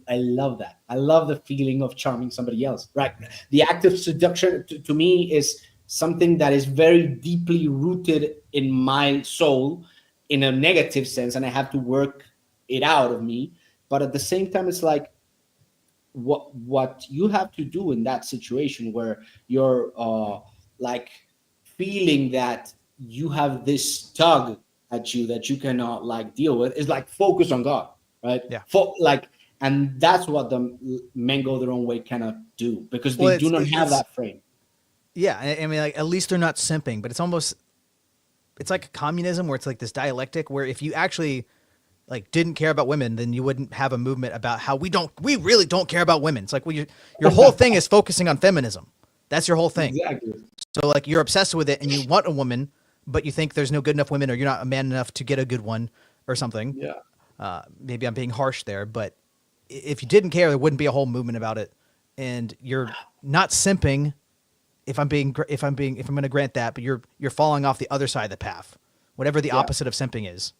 love that. I love the feeling of charming somebody else. Right. The act of seduction to me is something that is very deeply rooted in my soul in a negative sense, and I have to work it out of me. But at the same time, it's like what you have to do in that situation where you're like feeling that you have this tug at you that you cannot like deal with is like focus on God, right? Yeah. Like, and that's what the men go their own way cannot do because Well, they do not have it's that frame. yeah. I mean, like, at least they're not simping, but it's almost it's like communism where it's like this dialectic where if you actually like didn't care about women, then you wouldn't have a movement about how we really don't care about women. It's like, well, your whole thing is focusing on feminism. That's your whole thing. Exactly. So like you're obsessed with it and you want a woman, but you think there's no good enough women or you're not a man enough to get a good one or something. Yeah. Maybe I'm being harsh there, but if you didn't care, there wouldn't be a whole movement about it. And you're not simping. If I'm going to grant that, but you're falling off the other side of the path, whatever the Yeah. opposite of simping is.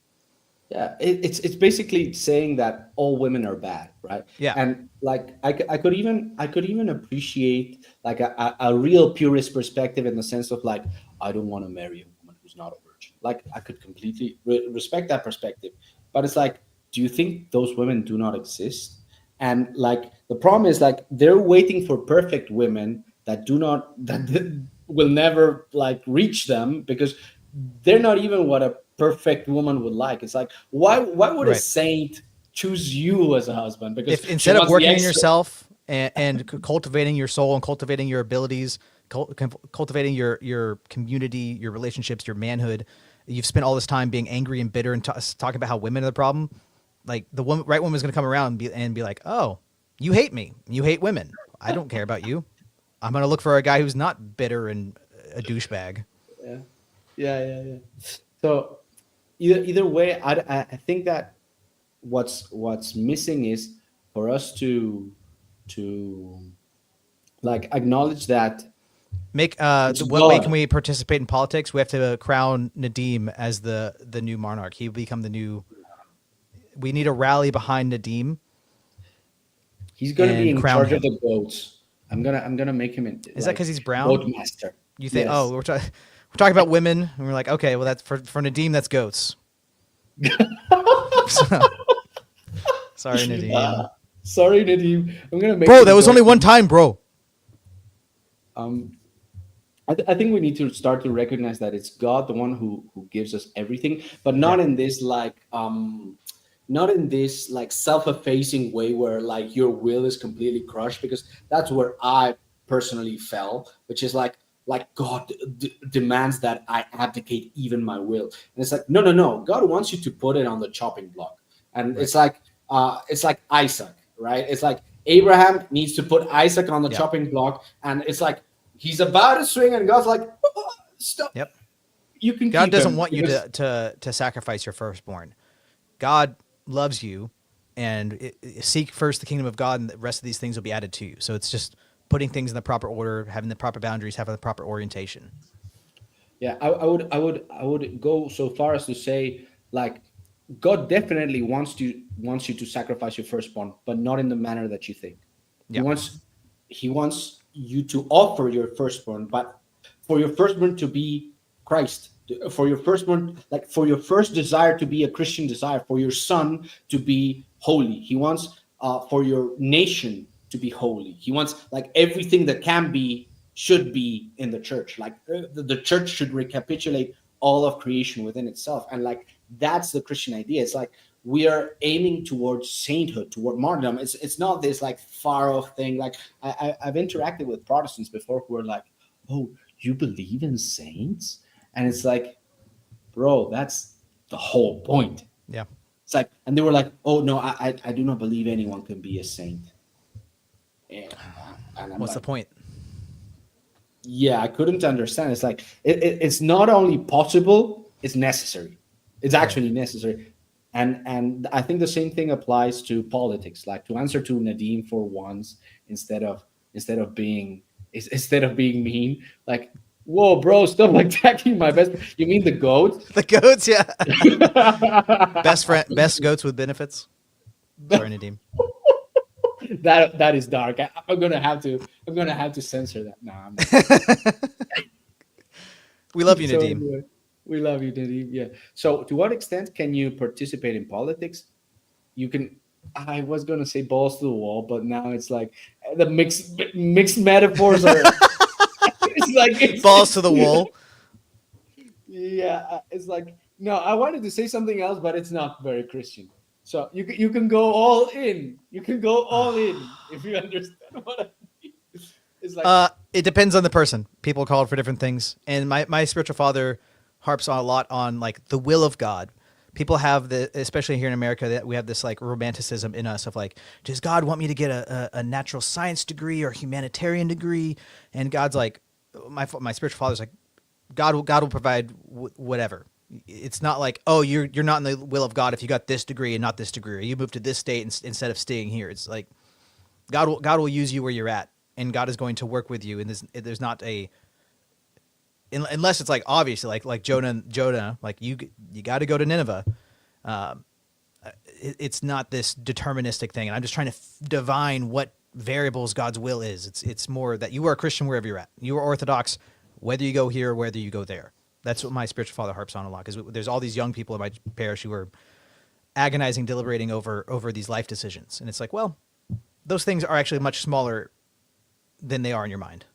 Yeah, it's basically saying that all women are bad, right? Yeah. And like I could even appreciate like a real purist perspective in the sense of like I don't want to marry a woman who's not a virgin. Like I could completely respect that perspective, but it's like, do you think those women do not exist? And like the problem is like they're waiting for perfect women that do not that will never like reach them because they're not even what a perfect woman would like. It's like why would a Right. saint choose you as a husband because If she instead of wants the working on extra. yourself and cultivating your soul and cultivating your abilities, cultivating your community, your relationships, your manhood, you've spent all this time being angry and bitter and talking about how women are the problem. Like the right woman is going to come around and be like, "Oh, you hate me. You hate women. I don't care about you. I'm going to look for a guy who's not bitter and a douchebag." Yeah, yeah. So either way, I think that what's missing is for us to like acknowledge that Make It's what way can God. we participate in politics? We have to crown Nadim as the new monarch. He will become the new. We need a rally behind Nadim He's gonna be and in crown charge of him. the goats. I'm gonna make him Is that because like he's brown? goat master. You think? Oh, Yes. we're talking about women, and we're like, okay, well, that's for Nadim. That's goats. Sorry, Nadim. Sorry, Nadim. I'm gonna make Bro, him that was join. only one time, bro. Um, I think we need to start to recognize that it's God, the one who gives us everything, but Yeah. not in this not in this like self-effacing way where like your will is completely crushed, because that's where I personally fell, which is like God demands that I abdicate even my will, and it's like no, no, no. God wants you to put it on the chopping block, and Right. it's like Isaac, right? It's like Abraham needs to put Isaac on the Yeah. chopping block, and it's like he's about to swing, and God's like, stop. Yep. You can God keep doesn't him want you because to sacrifice your firstborn. God loves you, and seek first the kingdom of God, and the rest of these things will be added to you. So it's just putting things in the proper order, having the proper boundaries, having the proper orientation. yeah, I would go so far as to say like God definitely wants you to sacrifice your firstborn, but not in the manner that you think. He Yeah. wants he wants you to offer your firstborn, but for your firstborn to be Christ, for your firstborn, like for your first desire to be a Christian desire, for your son to be holy. He wants for your nation to be holy. He wants like everything that can be should be in the church. Like the church should recapitulate all of creation within itself, and like that's the Christian idea. It's like we are aiming towards sainthood, toward martyrdom. It's not this like far off thing. Like I've interacted with Protestants before who are like, "Oh, you believe in saints?" And it's like, bro, that's the whole point. Yeah. It's like, and they were like, "Oh no, I do not believe anyone can be a saint." And I'm What's the like, point? yeah, I couldn't understand. It's like it's not only possible, it's necessary. It's Right. actually necessary. And I think the same thing applies to politics. Like to answer to Nadim for once, instead of instead of being instead of being mean, like, whoa, bro, stop attacking my best. You mean the goat? The goats, yeah. Best goats with benefits. Sorry, Nadim. That is dark. I'm gonna have to censor that. No, I'm not. We love you, So Nadim. anyway, we love you, Nadim. Yeah. So to what extent can you participate in politics? You can. I was gonna say balls to the wall, but now it's like the mixed metaphors are. It's like Balls to the wall. yeah. It's like no. I wanted to say something else, but it's not very Christian. So you can go all in. You can go all in if you understand what I mean. It's like It depends on the person. People call it for different things. And my spiritual father harps on a lot on like the will of God. People have especially here in America, that we have this like romanticism in us of like, does God want me to get a natural science degree or humanitarian degree? And God's like, my spiritual father's like, God will provide whatever. It's not like, oh, you're not in the will of God if you got this degree and not this degree, or you moved to this state instead of staying here. It's like God will use you where you're at, and God is going to work with you. And there's not unless it's like obviously like Jonah, like you got to go to Nineveh. It's not this deterministic thing, and I'm just trying to divine what variables God's will is. It's more that you are a Christian wherever you're at. You are Orthodox, whether you go here or whether you go there. That's what my spiritual father harps on a lot, because there's all these young people in my parish who are agonizing, deliberating over these life decisions, and it's like, well, those things are actually much smaller than they are in your mind.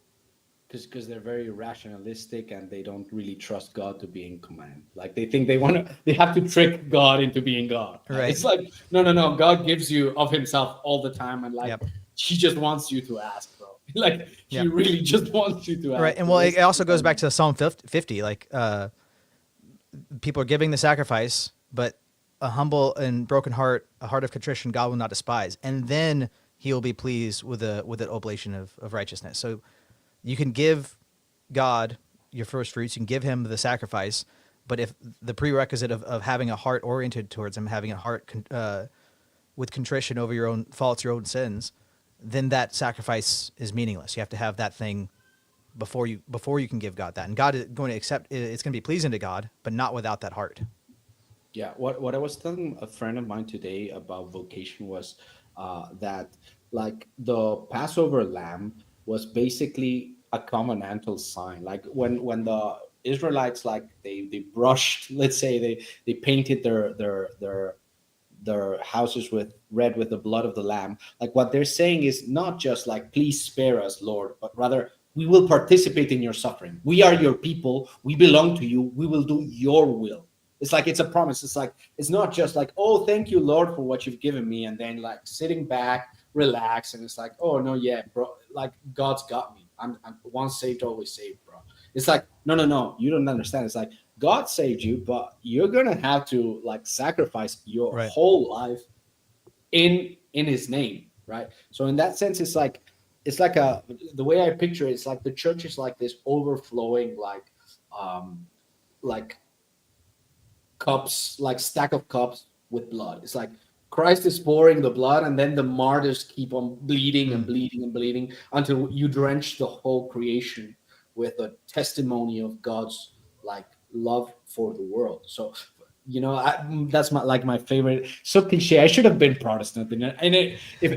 because they're very rationalistic and they don't really trust God to be in command. Like they think they have to trick God into being God. Right. It's like no, no, no. God gives you of Himself all the time, and like Yep. He just wants you to ask, bro. Like He Yep. really just wants you to ask. Right, and well, it also goes back to Psalm 50. Like, people are giving the sacrifice, but a humble and broken heart, a heart of contrition, God will not despise, and then He will be pleased with an oblation of righteousness. So, you can give God your first fruits, you can give Him the sacrifice, but if the prerequisite of having a heart oriented towards Him, having a heart with contrition over your own faults, your own sins, then that sacrifice is meaningless. You have to have that thing before you can give God that. And God is going to accept. It's going to be pleasing to God, but not without that heart. Yeah, what I was telling a friend of mine today about vocation was that like the Passover lamb was basically a covenantal sign. Like when the Israelites like they brushed, let's say they painted their houses with red with the blood of the lamb. Like what they're saying is not just like please spare us, Lord, but rather we will participate in your suffering. We are your people, we belong to you, we will do your will. It's like it's a promise. It's like it's not just like, oh, thank you, Lord, for what you've given me, and then like sitting back, relax, and it's like, oh no, yeah, bro, like God's got me. I'm once saved, always saved, bro. It's like, no, no, no, you don't understand. It's like God saved you, but you're gonna have to like sacrifice your Right. whole life in His name, right? So in that sense, it's like a the way I picture it, it's like the church is like this overflowing um like cups, like stack of cups with blood. It's like Christ is pouring the blood, and then the martyrs keep on bleeding and Mm. bleeding and bleeding until you drench the whole creation with a testimony of God's like love for the world. So, that's my like my favorite. So cliche. I should have been Protestant, if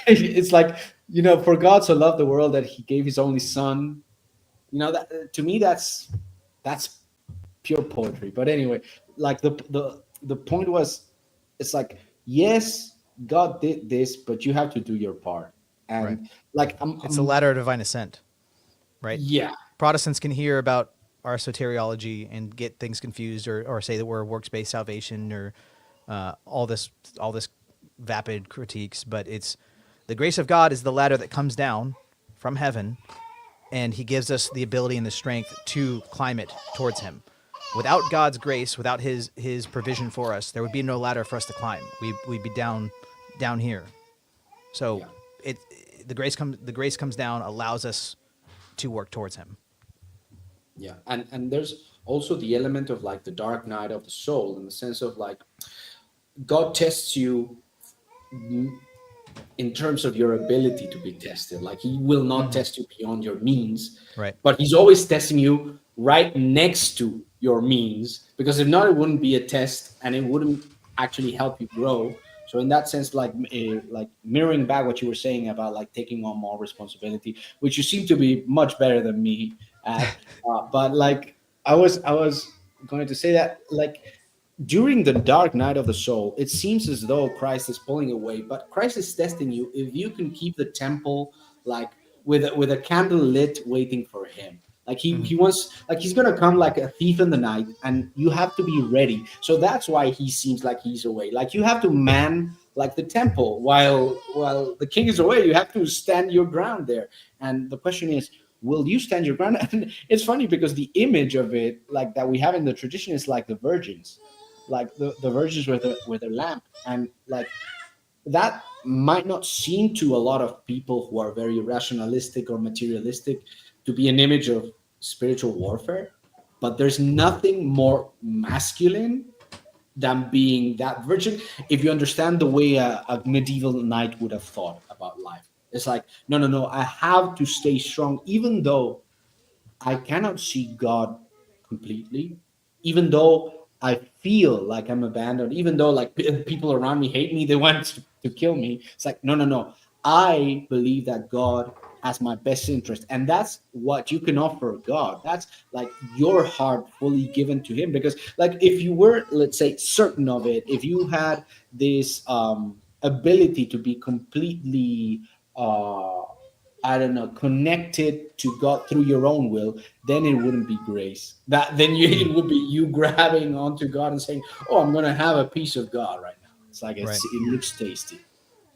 it's like for God so loved the world that He gave His only Son. That to me that's pure poetry. But anyway, like the point was, it's like yes, God did this, but you have to do your part. Right. And like It's a ladder of divine ascent, right? yeah, Protestants can hear about our soteriology and get things confused, or say that we're works based salvation, or all this vapid critiques. But it's the grace of God is the ladder that comes down from heaven, and He gives us the ability and the strength to climb it towards Him. Without God's grace, without His provision for us, there would be no ladder for us to climb. We'd be down here. So yeah, it the grace comes down, allows us to work towards Him. yeah. And there's also the element of like the dark night of the soul, in the sense of like God tests you in terms of your ability to be tested. Like He will not Mm-hmm. test you beyond your means, Right. but He's always testing you right next to your means, because if not, it wouldn't be a test and it wouldn't actually help you grow. So in that sense, like mirroring back what you were saying about like taking on more responsibility, which you seem to be much better than me at. But like I was going to say that like during the dark night of the soul, it seems as though Christ is pulling away, but Christ is testing you if you can keep the temple like with a candle lit, waiting for Him. Like Mm-hmm. he wants, like He's gonna come like a thief in the night, and you have to be ready. So that's why He seems like He's away. Like you have to man like the temple while the King is away. You have to stand your ground there. And the question is, will you stand your ground? And it's funny because the image of it, like that we have in the tradition, is like the virgins, like the virgins with a lamp, and like that might not seem to a lot of people who are very rationalistic or materialistic to be an image of spiritual warfare, but there's nothing more masculine than being that virgin, if you understand the way a medieval knight would have thought about life. It's like, no, no, no, I have to stay strong even though I cannot see God completely, even though I feel like I'm abandoned, even though like people around me hate me, they want to kill me. It's like, no, no, no. I believe that God has my best interest. And that's what you can offer God. That's like your heart fully given to Him. Because, like, if you were, let's say, certain of it, if you had this ability to be completely, I don't know, connected to God through your own will, then it wouldn't be grace. That then Mm. it would be you grabbing onto God and saying, "Oh, I'm gonna have a piece of God right now." It's like Right. it looks tasty.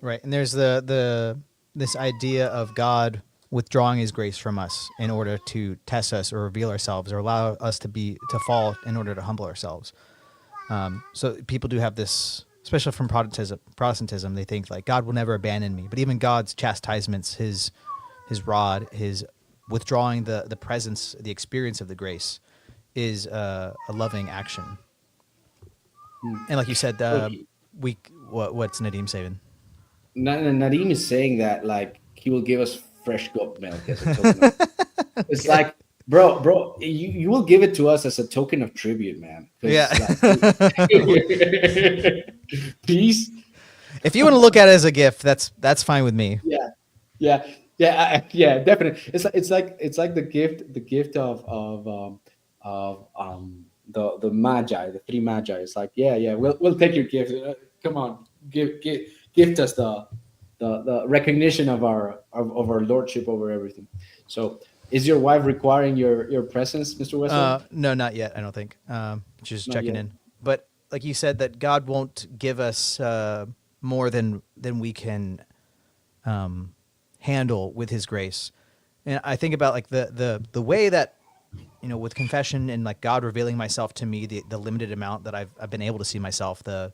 Right. And there's the this idea of God withdrawing His grace from us in order to test us or reveal ourselves, or allow us to fall in order to humble ourselves. So people do have this, especially from Protestantism. They think like God will never abandon me, but even God's chastisements, His rod, His withdrawing the presence, the experience of the grace, is a loving action. Hmm. And like you said, So what's Nadim saying? Nadim is saying that like He will give us fresh goat milk as a token of. It's Okay. like, bro, you will give it to us as a token of tribute, man. Yeah. Because like, peace. If you want to look at it as a gift, that's fine with me. Yeah, yeah, yeah, yeah, definitely. It's like the gift of the magi, the three magi. It's like, yeah, we'll take your gift. Come on, gift us the recognition of our lordship over everything. So, is your wife requiring your presence, Mr. Wesley? No, not yet. I don't think. Just Not checking yet. in. But like you said, that God won't give us more than we can handle with His grace. And I think about like the way that, with confession and like God revealing myself to me, the limited amount that I've been able to see myself, the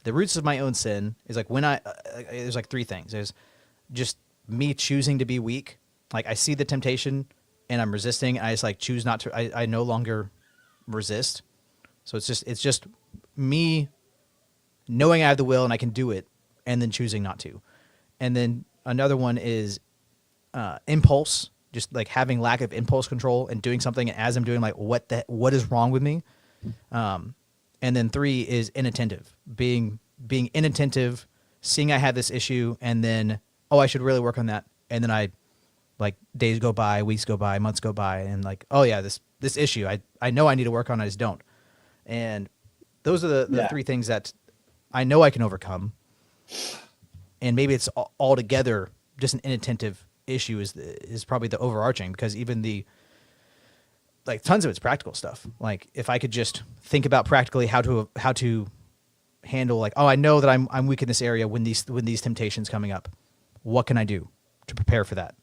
roots of my own sin is like when there's like three things. There's just me choosing to be weak. Like I see the temptation and I'm resisting. I just like choose not to. I no longer resist. So it's just me knowing I have the will and I can do it, and then choosing not to. And then another one is impulse, just like having lack of impulse control and doing something. And as I'm doing, like what is wrong with me? And then three is inattentive, being inattentive, seeing I have this issue, and then I should really work on that. And then I like days go by, weeks go by, months go by, and like yeah, this issue I know I need to work on, I just don't. And those are the Yeah, three things that I know I can overcome. And maybe it's altogether just an inattentive issue is probably the overarching, because even the like tons of it's practical stuff. Like if I could just think about practically how to handle, like, I know that I'm weak in this area when these temptations coming up. What can I do to prepare for that?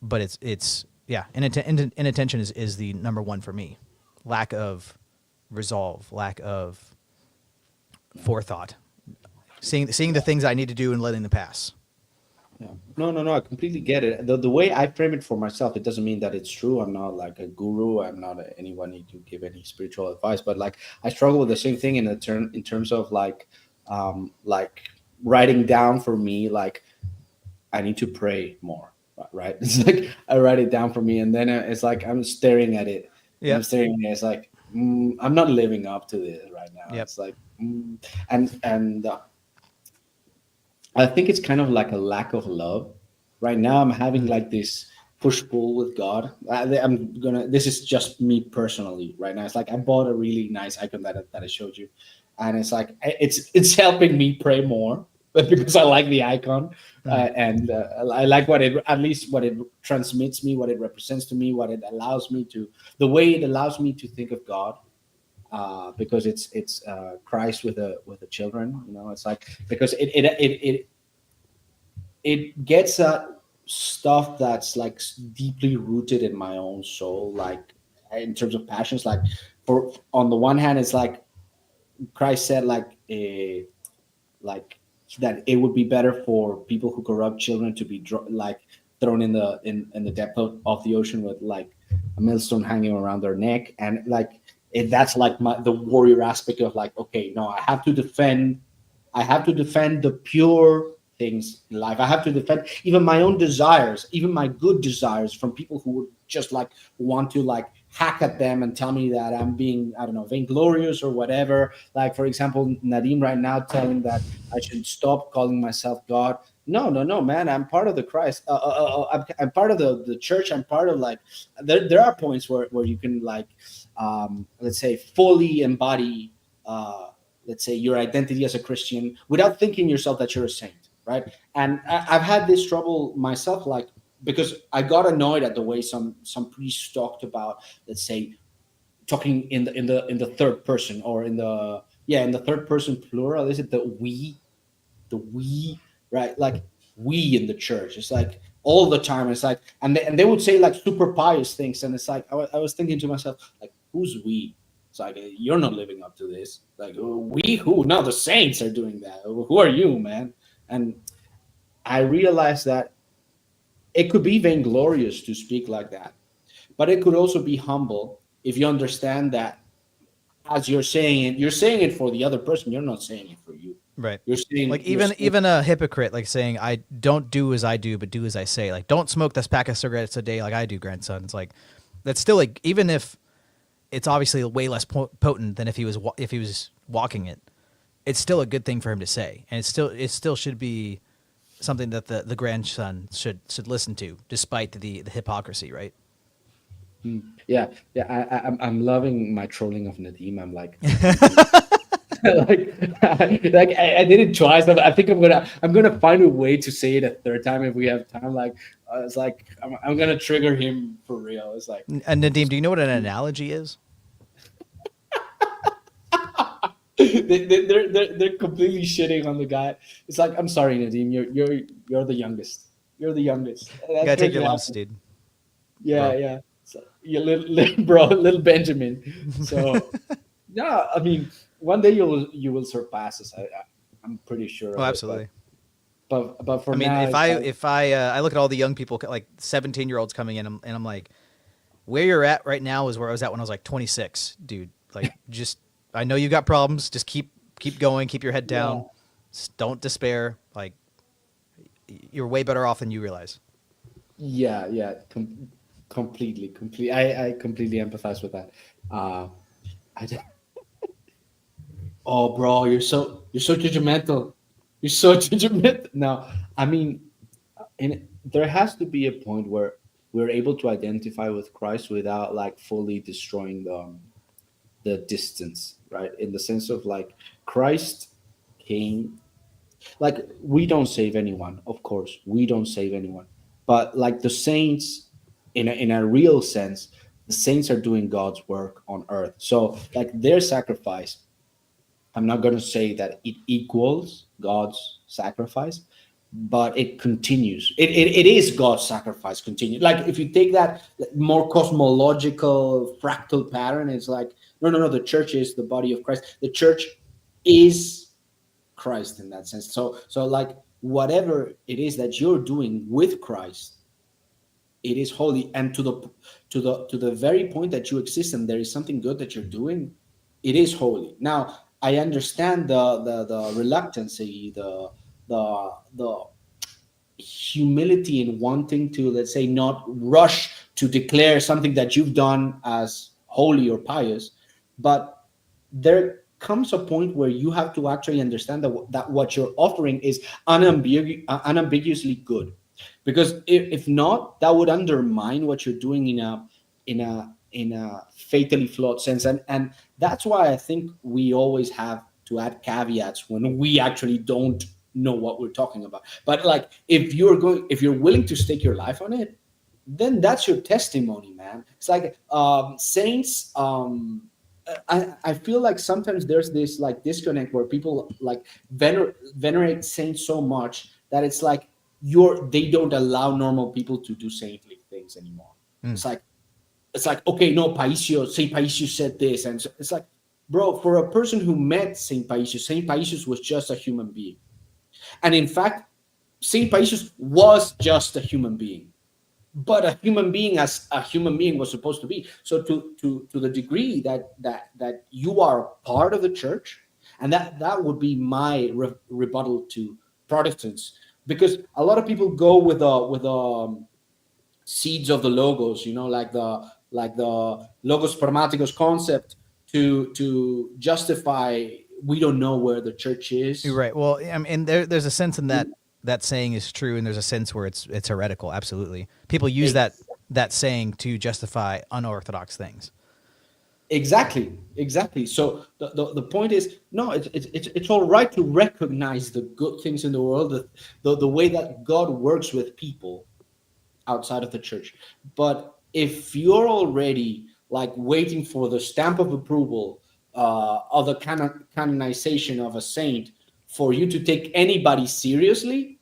But it's yeah, inattention is the number one for me. Lack of resolve, lack of forethought, seeing the things I need to do and letting them pass. yeah. No. I completely get it. The way I frame it for myself, it doesn't mean that it's true. I'm not like a guru. I'm not anyone who can give any spiritual advice. But like, I struggle with the same thing in terms of like writing down for me. Like, I need to pray more. Right? It's like I write it down for me, and then it's like I'm staring at it, and I'm Yep. staring at it. It's like, I'm not living up to this right now. Yep. It's like, and I think it's kind of like a lack of love. Right now, I'm having Mm. like this push pull with God. I'm gonna. This is just me personally. Right now, it's like I bought a really nice icon that I showed you, and it's like it's helping me pray more, but because I like the icon, Mm. and I like what it, at least what it transmits me, what it represents to me, what it allows me to, the way it allows me to think of God. Because it's Christ with the children, it's like, because it gets at stuff that's like deeply rooted in my own soul, like in terms of passions. Like, for on the one hand, it's like Christ said, like that it would be better for people who corrupt children to be like thrown in the depth of the ocean with like a millstone hanging around their neck. And like that's like the warrior aspect of like, okay, no, I have to defend the pure things in life. I have to defend even my own desires, even my good desires, from people who would just like want to like hack at them and tell me that I'm being, I don't know, vainglorious or whatever. Like, for example, Nadim right now telling that I should stop calling myself God. No, man. I'm part of the Christ. I'm part of the church. I'm part of like, there are points where you can like, let's say, fully embody, let's say, your identity as a Christian without thinking yourself that you're a saint, right? And I've had this trouble myself, like, because I got annoyed at the way some priests talked about, let's say, talking in the third person, or in the third person plural. Is it the we, right? Like, we in the church. It's like all the time. It's like, and they would say like super pious things, and it's like I was thinking to myself, like, who's we? It's like, you're not living up to this. Like, we who? No, the saints are doing that. Who are you, man? And I realized that it could be vainglorious to speak like that, but it could also be humble if you understand that, as you're saying it for the other person. You're not saying it for you. Right. You're saying Like you're saying, even a hypocrite like saying I don't do as I do, but do as I say. Like don't smoke this pack of cigarettes a day like I do, grandson. It's like that's still like even if it's obviously way less potent than if he was walking it. It's still a good thing for him to say, and it still should be something that the grandson should listen to, despite the hypocrisy, right? yeah, yeah. I'm loving my trolling of Nadim. I'm like, like, I did it twice. I think I'm gonna find a way to say it a third time if we have time. Like, it's like I'm gonna trigger him for real. It's like, And Nadim, do you know what an analogy is? they're completely shitting on the guy. It's like, I'm sorry, Nadim, you're the youngest. You're the youngest. You That's gotta take going your to lumps, happen. dude, Yeah, bro. yeah. So, you little bro, little Benjamin. So yeah, I mean, one day you will surpass us. I'm pretty sure Oh, of it. But absolutely. but for I mean, now, it's like, if I look at all the young people, like 17-year-olds coming in, and I'm like, where you're at right now is where I was at when I was like 26, dude. Like, just I know you got problems. Just keep going. Keep your head yeah, down. Don't despair. Like, you're way better off than you realize. yeah, yeah. Completely, completely. I completely empathize with that. Uh, I Oh, bro, you're so judgmental. You're so judgmental. No, I mean, and there has to be a point where we're able to identify with Christ without like fully destroying the distance, right? In the sense of like Christ came, like we don't save anyone, of course, we don't save anyone, but like the saints, in a real sense, the saints are doing God's work on earth. So like their sacrifice, I'm not going to say that it equals God's sacrifice, but it continues. It is God's sacrifice continue. Like if you take that more cosmological fractal pattern, it's like, no, no, no, the church is the body of Christ. The church is Christ in that sense. So like whatever it is that you're doing with Christ, it is holy, and to the very point that you exist and there is something good that you're doing, it is holy. Now I understand the reluctancy, the humility in wanting to, let's say, not rush to declare something that you've done as holy or pious, but there comes a point where you have to actually understand that what you're offering is unambiguously good, because if not, that would undermine what you're doing in a fatally flawed sense, and that's why I think we always have to add caveats when we actually don't know what we're talking about. But like if you're willing to stake your life on it, then that's your testimony, man. It's like saints. I feel like sometimes there's this like disconnect where people like venerate saints so much that it's like they don't allow normal people to do saintly things anymore. Mm. It's like okay, no, Saint Paisios said this, and so it's like, bro, for a person who met Saint Paisios was just a human being, and in fact, Saint Paisios was just a human being, but a human being as a human being was supposed to be. So to the degree that you are part of the church, and that would be my rebuttal to Protestants, because a lot of people go with seeds of the logos, like the logos pragmaticos concept to justify we don't know where the church You're is. right. Well, I mean, there's a sense in that that saying is true, and there's a sense where it's heretical. Absolutely, people use that saying to justify unorthodox things. Exactly. So the point is, no, it's all right to recognize the good things in the world, the way that God works with people outside of the church. But if you're already like waiting for the stamp of approval of the canonization of a saint for you to take anybody seriously,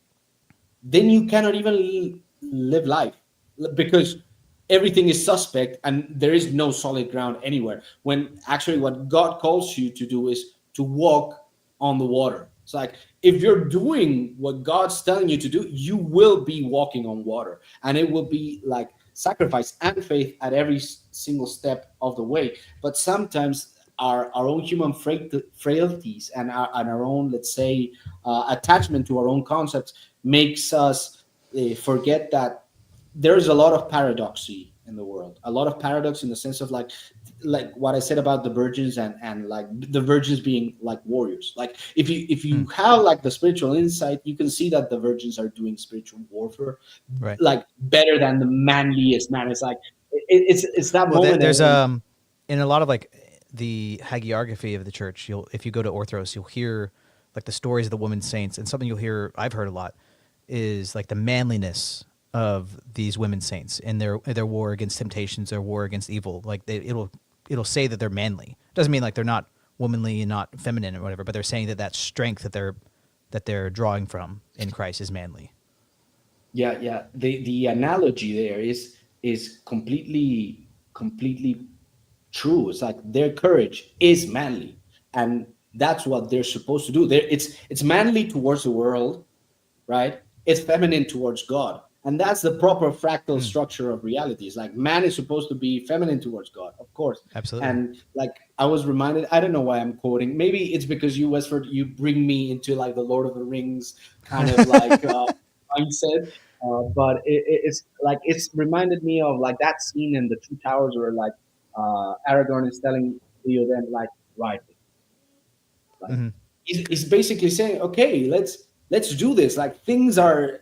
then you cannot even live life, because everything is suspect and there is no solid ground anywhere, when actually what God calls you to do is to walk on the water. It's like, if you're doing what God's telling you to do, you will be walking on water, and it will be like sacrifice and faith at every single step of the way. But sometimes our own human frailties and our own, let's say, attachment to our own concepts makes us forget that there's a lot of paradoxy in the world, a lot of paradox in the sense of like what I said about the virgins, and like the virgins being like warriors. Like if you Mm, have like the spiritual insight, you can see that the virgins are doing spiritual warfare right. like better than the manliest man. It's like it's that Well, moment there's when in a lot of like the hagiography of the church, you'll if you go to Orthros, you'll hear like the stories of the women saints, and something you'll hear I've heard a lot is like the manliness of these women saints in their war against temptations, their war against evil. Like it'll say that they're manly. Doesn't mean like they're not womanly and not feminine or whatever, but they're saying that that strength that they're drawing from in Christ is manly. yeah, yeah, the analogy there is completely true. It's like their courage is manly, and that's what they're supposed to do. It's manly towards the world, right? It's feminine towards God. And that's the proper fractal Mm, structure of reality. It's like man is supposed to be feminine towards God, of course. absolutely. And like I was reminded, I don't know why I'm quoting. Maybe it's because you, Westford, you bring me into like the Lord of the Rings kind of like mindset. But it's like it's reminded me of like that scene in the Two Towers where like Aragorn is telling Leo then like, right, like Hmm. he's basically saying, okay, let's do this. Like things are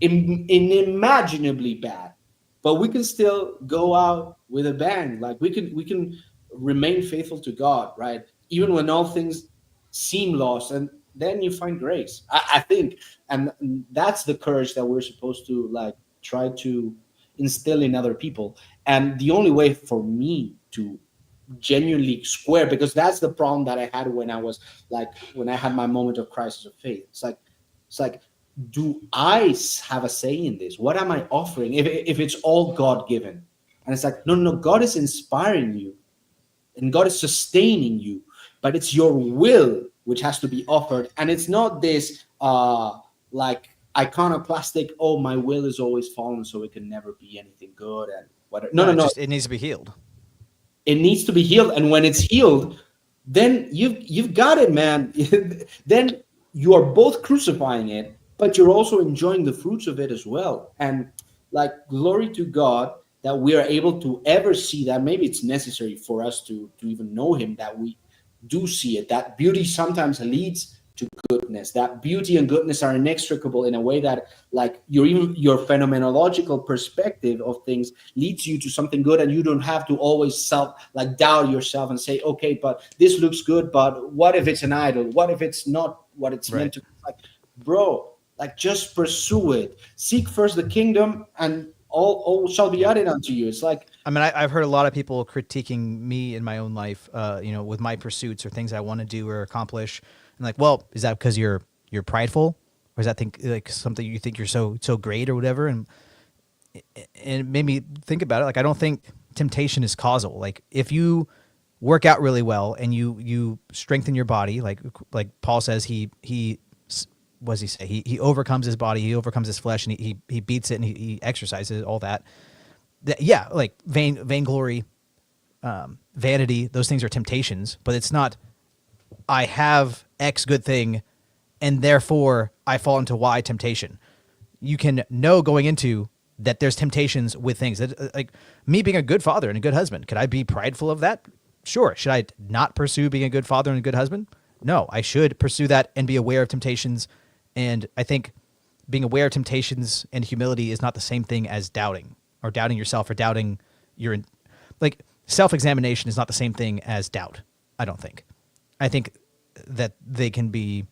inimaginably bad, but we can still go out with a bang. Like we can remain faithful to God, right? Even when all things seem lost, and then you find grace. I think, and that's the courage that we're supposed to like try to instill in other people. And the only way for me to genuinely square, because that's the problem that I had when I was like when I had my moment of crisis of faith. It's like do I have a say in this? What am I offering if it's all God given? And it's like, no, no, God is inspiring you and God is sustaining you, but it's your will which has to be offered. And it's not this like iconoclastic, oh, my will is always fallen, so it can never be anything good and whatever. No, No, no, it no, just it needs to be healed. it needs to be healed, and when it's healed, then you've got it, man. Then you are both crucifying it, but you're also enjoying the fruits of it as well. And like glory to God that we are able to ever see that. Maybe it's necessary for us to even know him, that we do see it, that beauty sometimes leads to goodness, that beauty and goodness are inextricable in a way that like your phenomenological perspective of things leads you to something good, and you don't have to always self like doubt yourself and say, okay, but this looks good, but what if it's an idol, what if it's not what it's meant Right. to be? Like, bro, like just pursue it, seek first the kingdom, and all shall be Yeah. added unto you. It's like I mean, I've heard a lot of people critiquing me in my own life, with my pursuits or things I want to do or accomplish, and like, well, is that because you're prideful, or is that think like something you think you're so great or whatever? And it made me think about it. Like, I don't think temptation is causal. Like, if you work out really well and you strengthen your body, like Paul says, he what does he say? He overcomes his body, he overcomes his flesh, and he beats it, and he exercises all that. Yeah, like vainglory, vanity, those things are temptations, but it's not I have X good thing and therefore I fall into Y temptation. You can know going into that there's temptations with things that like me being a good father and a good husband. Could I be prideful of that? Sure. Should I not pursue being a good father and a good husband? No, I should pursue that and be aware of temptations. And I think being aware of temptations and humility is not the same thing as doubting or doubting yourself or doubting your like self-examination is not the same thing as doubt. I don't think. I think that they can be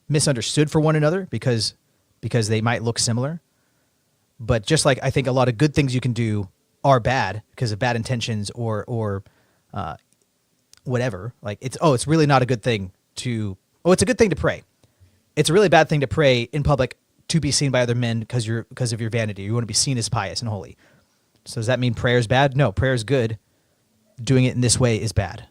misunderstood for one another because they might look similar. But just like I think a lot of good things you can do are bad because of bad intentions or whatever. Like it's really not a good thing to it's a good thing to pray. It's a really bad thing to pray in public to be seen by other men because of your vanity. You want to be seen as pious and holy. So does that mean prayer is bad? No, prayer is good. Doing it in this way is bad.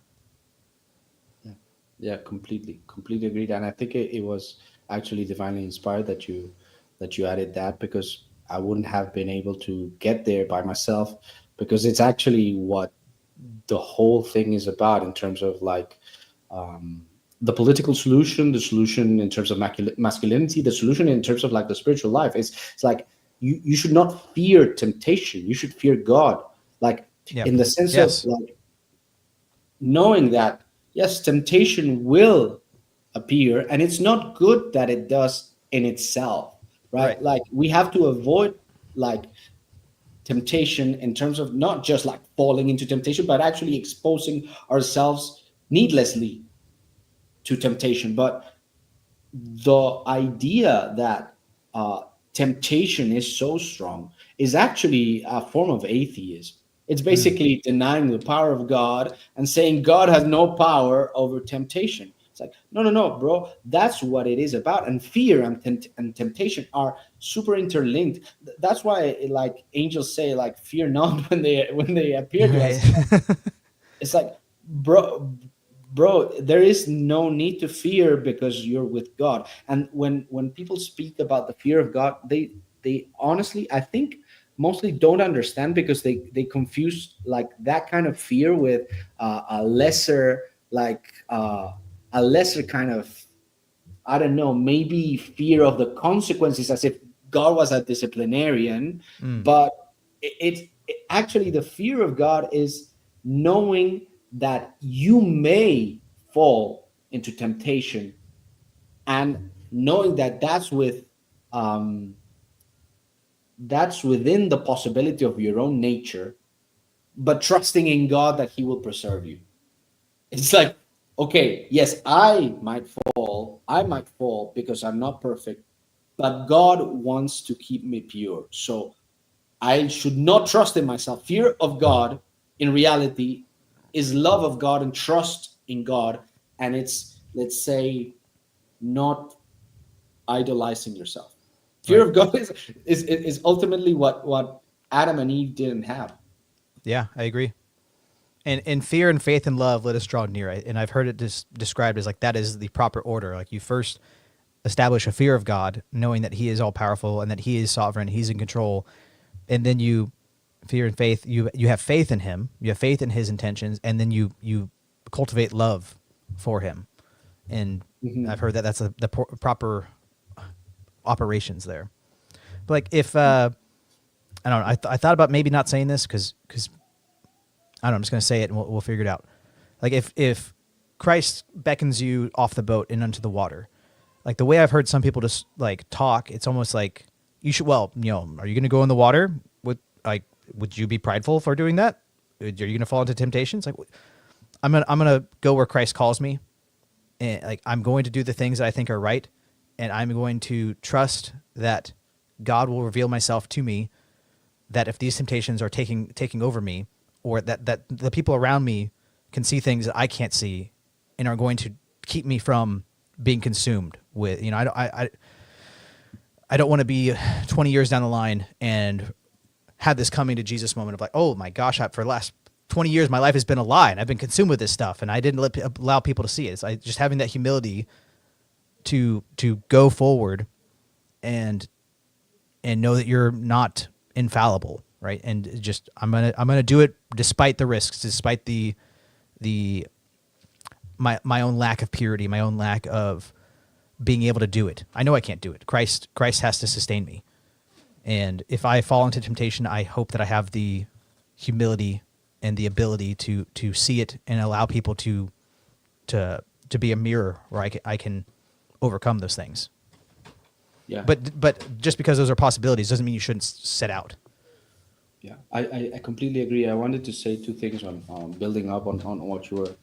yeah, completely agreed. And I think it was actually divinely inspired that you added that, because I wouldn't have been able to get there by myself. because it's actually what the whole thing is about in terms of like the political solution, the solution in terms of masculinity, the solution in terms of like the spiritual life. It's like you should not fear temptation. You should fear God, like Yep. in the sense of Yes. like knowing that yes, temptation will appear, and it's not good that it does in itself, Right. right? Like we have to avoid like temptation in terms of not just like falling into temptation, but actually exposing ourselves needlessly to temptation. But the idea that temptation is so strong is actually a form of atheism. It's Mm. basically denying the power of God and saying God has no power over temptation. It's like, no, no, no, bro. That's what it is about. And fear and temptation are super interlinked. That's why, like angels say, like fear not when they appear to Right. us. It's like, bro, there is no need to fear because you're with God. And when people speak about the fear of God, they honestly, I think, mostly don't understand, because they confuse like that kind of fear with a lesser, like a lesser kind of, I don't know, maybe fear of the consequences, as if God was a disciplinarian. Mm. But actually the fear of God is knowing that you may fall into temptation, and knowing that um, that's within the possibility of your own nature, but trusting in God that He will preserve you. It's like, okay, yes, I might fall because I'm not perfect, but God wants to keep me pure. So I should not trust in myself. Fear of God in reality is love of God and trust in God. And it's, let's say, not idolizing yourself. Fear Right. of God is ultimately what Adam and Eve didn't have. Yeah, I agree. And in fear and faith and love, let us draw near. And I've heard it described as like that is the proper order. Like you first establish a fear of God, knowing that He is all powerful and that He is sovereign, He's in control, and then you fear and faith. You have faith in Him, you have faith in His intentions, and then you cultivate love for Him. And I've Mhm. heard that that's the proper operations there. But like if I don't know, I thought about maybe not saying this because I don't know, I'm just gonna say it and we'll figure it out. Like if Christ beckons you off the boat and onto the water, like the way I've heard some people just like talk, it's almost like you should. Well, are you gonna go in the water? Would you be prideful for doing that? Are you gonna fall into temptations? Like I'm gonna go where Christ calls me, and like I'm going to do the things that I think are right, and I'm going to trust that God will reveal myself to me, that if these temptations are taking over me, or that the people around me can see things that I can't see and are going to keep me from being consumed with, I don't want to be 20 years down the line and have this coming to Jesus moment of like, oh my gosh, for the last 20 years my life has been a lie and I've been consumed with this stuff and I didn't allow people to see it. It's like just having that humility to go forward and know that you're not infallible, right? And just I'm gonna do it despite the risks, despite the my own lack of purity, my own lack of being able to do it. I know I can't do it. Christ has to sustain me. And if I fall into temptation, I hope that I have the humility and the ability to see it and allow people to be a mirror where I can overcome those things. Yeah. But just because those are possibilities doesn't mean you shouldn't set out. Yeah, I completely agree. I wanted to say two things on building up on what you were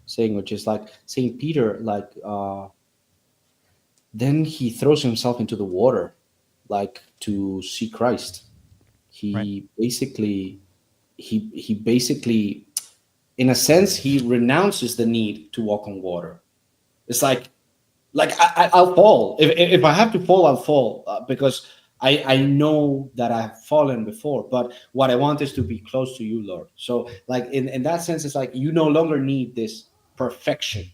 saying, which is like Saint Peter, like then he throws himself into the water, like to see Christ. Right. He basically, in a sense, he renounces the need to walk on water. It's like I'll fall if I have to fall. I'll fall because I know that I've fallen before. But what I want is to be close to you, Lord. So like in that sense, it's like you no longer need this perfection.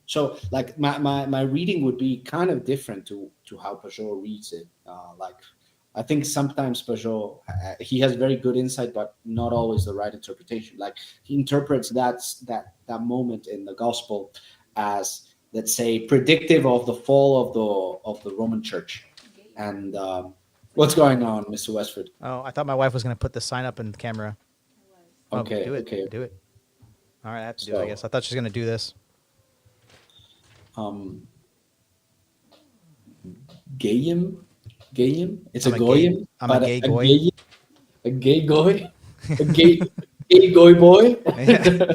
So like my reading would be kind of different to how Peugeot reads it. Like I think sometimes Peugeot, he has very good insight, but not always the right interpretation. Like he interprets that moment in the gospel as, let's say, predictive of the fall of the Roman Church. And what's going on, Mr. Westford? Oh, I thought my wife was going to put the sign up in the camera. Oh, Okay, do it. okay. Do it. All right, I have to do it, I So, guess. I thought she was going to do this. um, Gayim, Gayim. It's a I'm a gay. goyim, I'm a but gay a goy. gay, a gay goy, a gay goy boy. Yeah.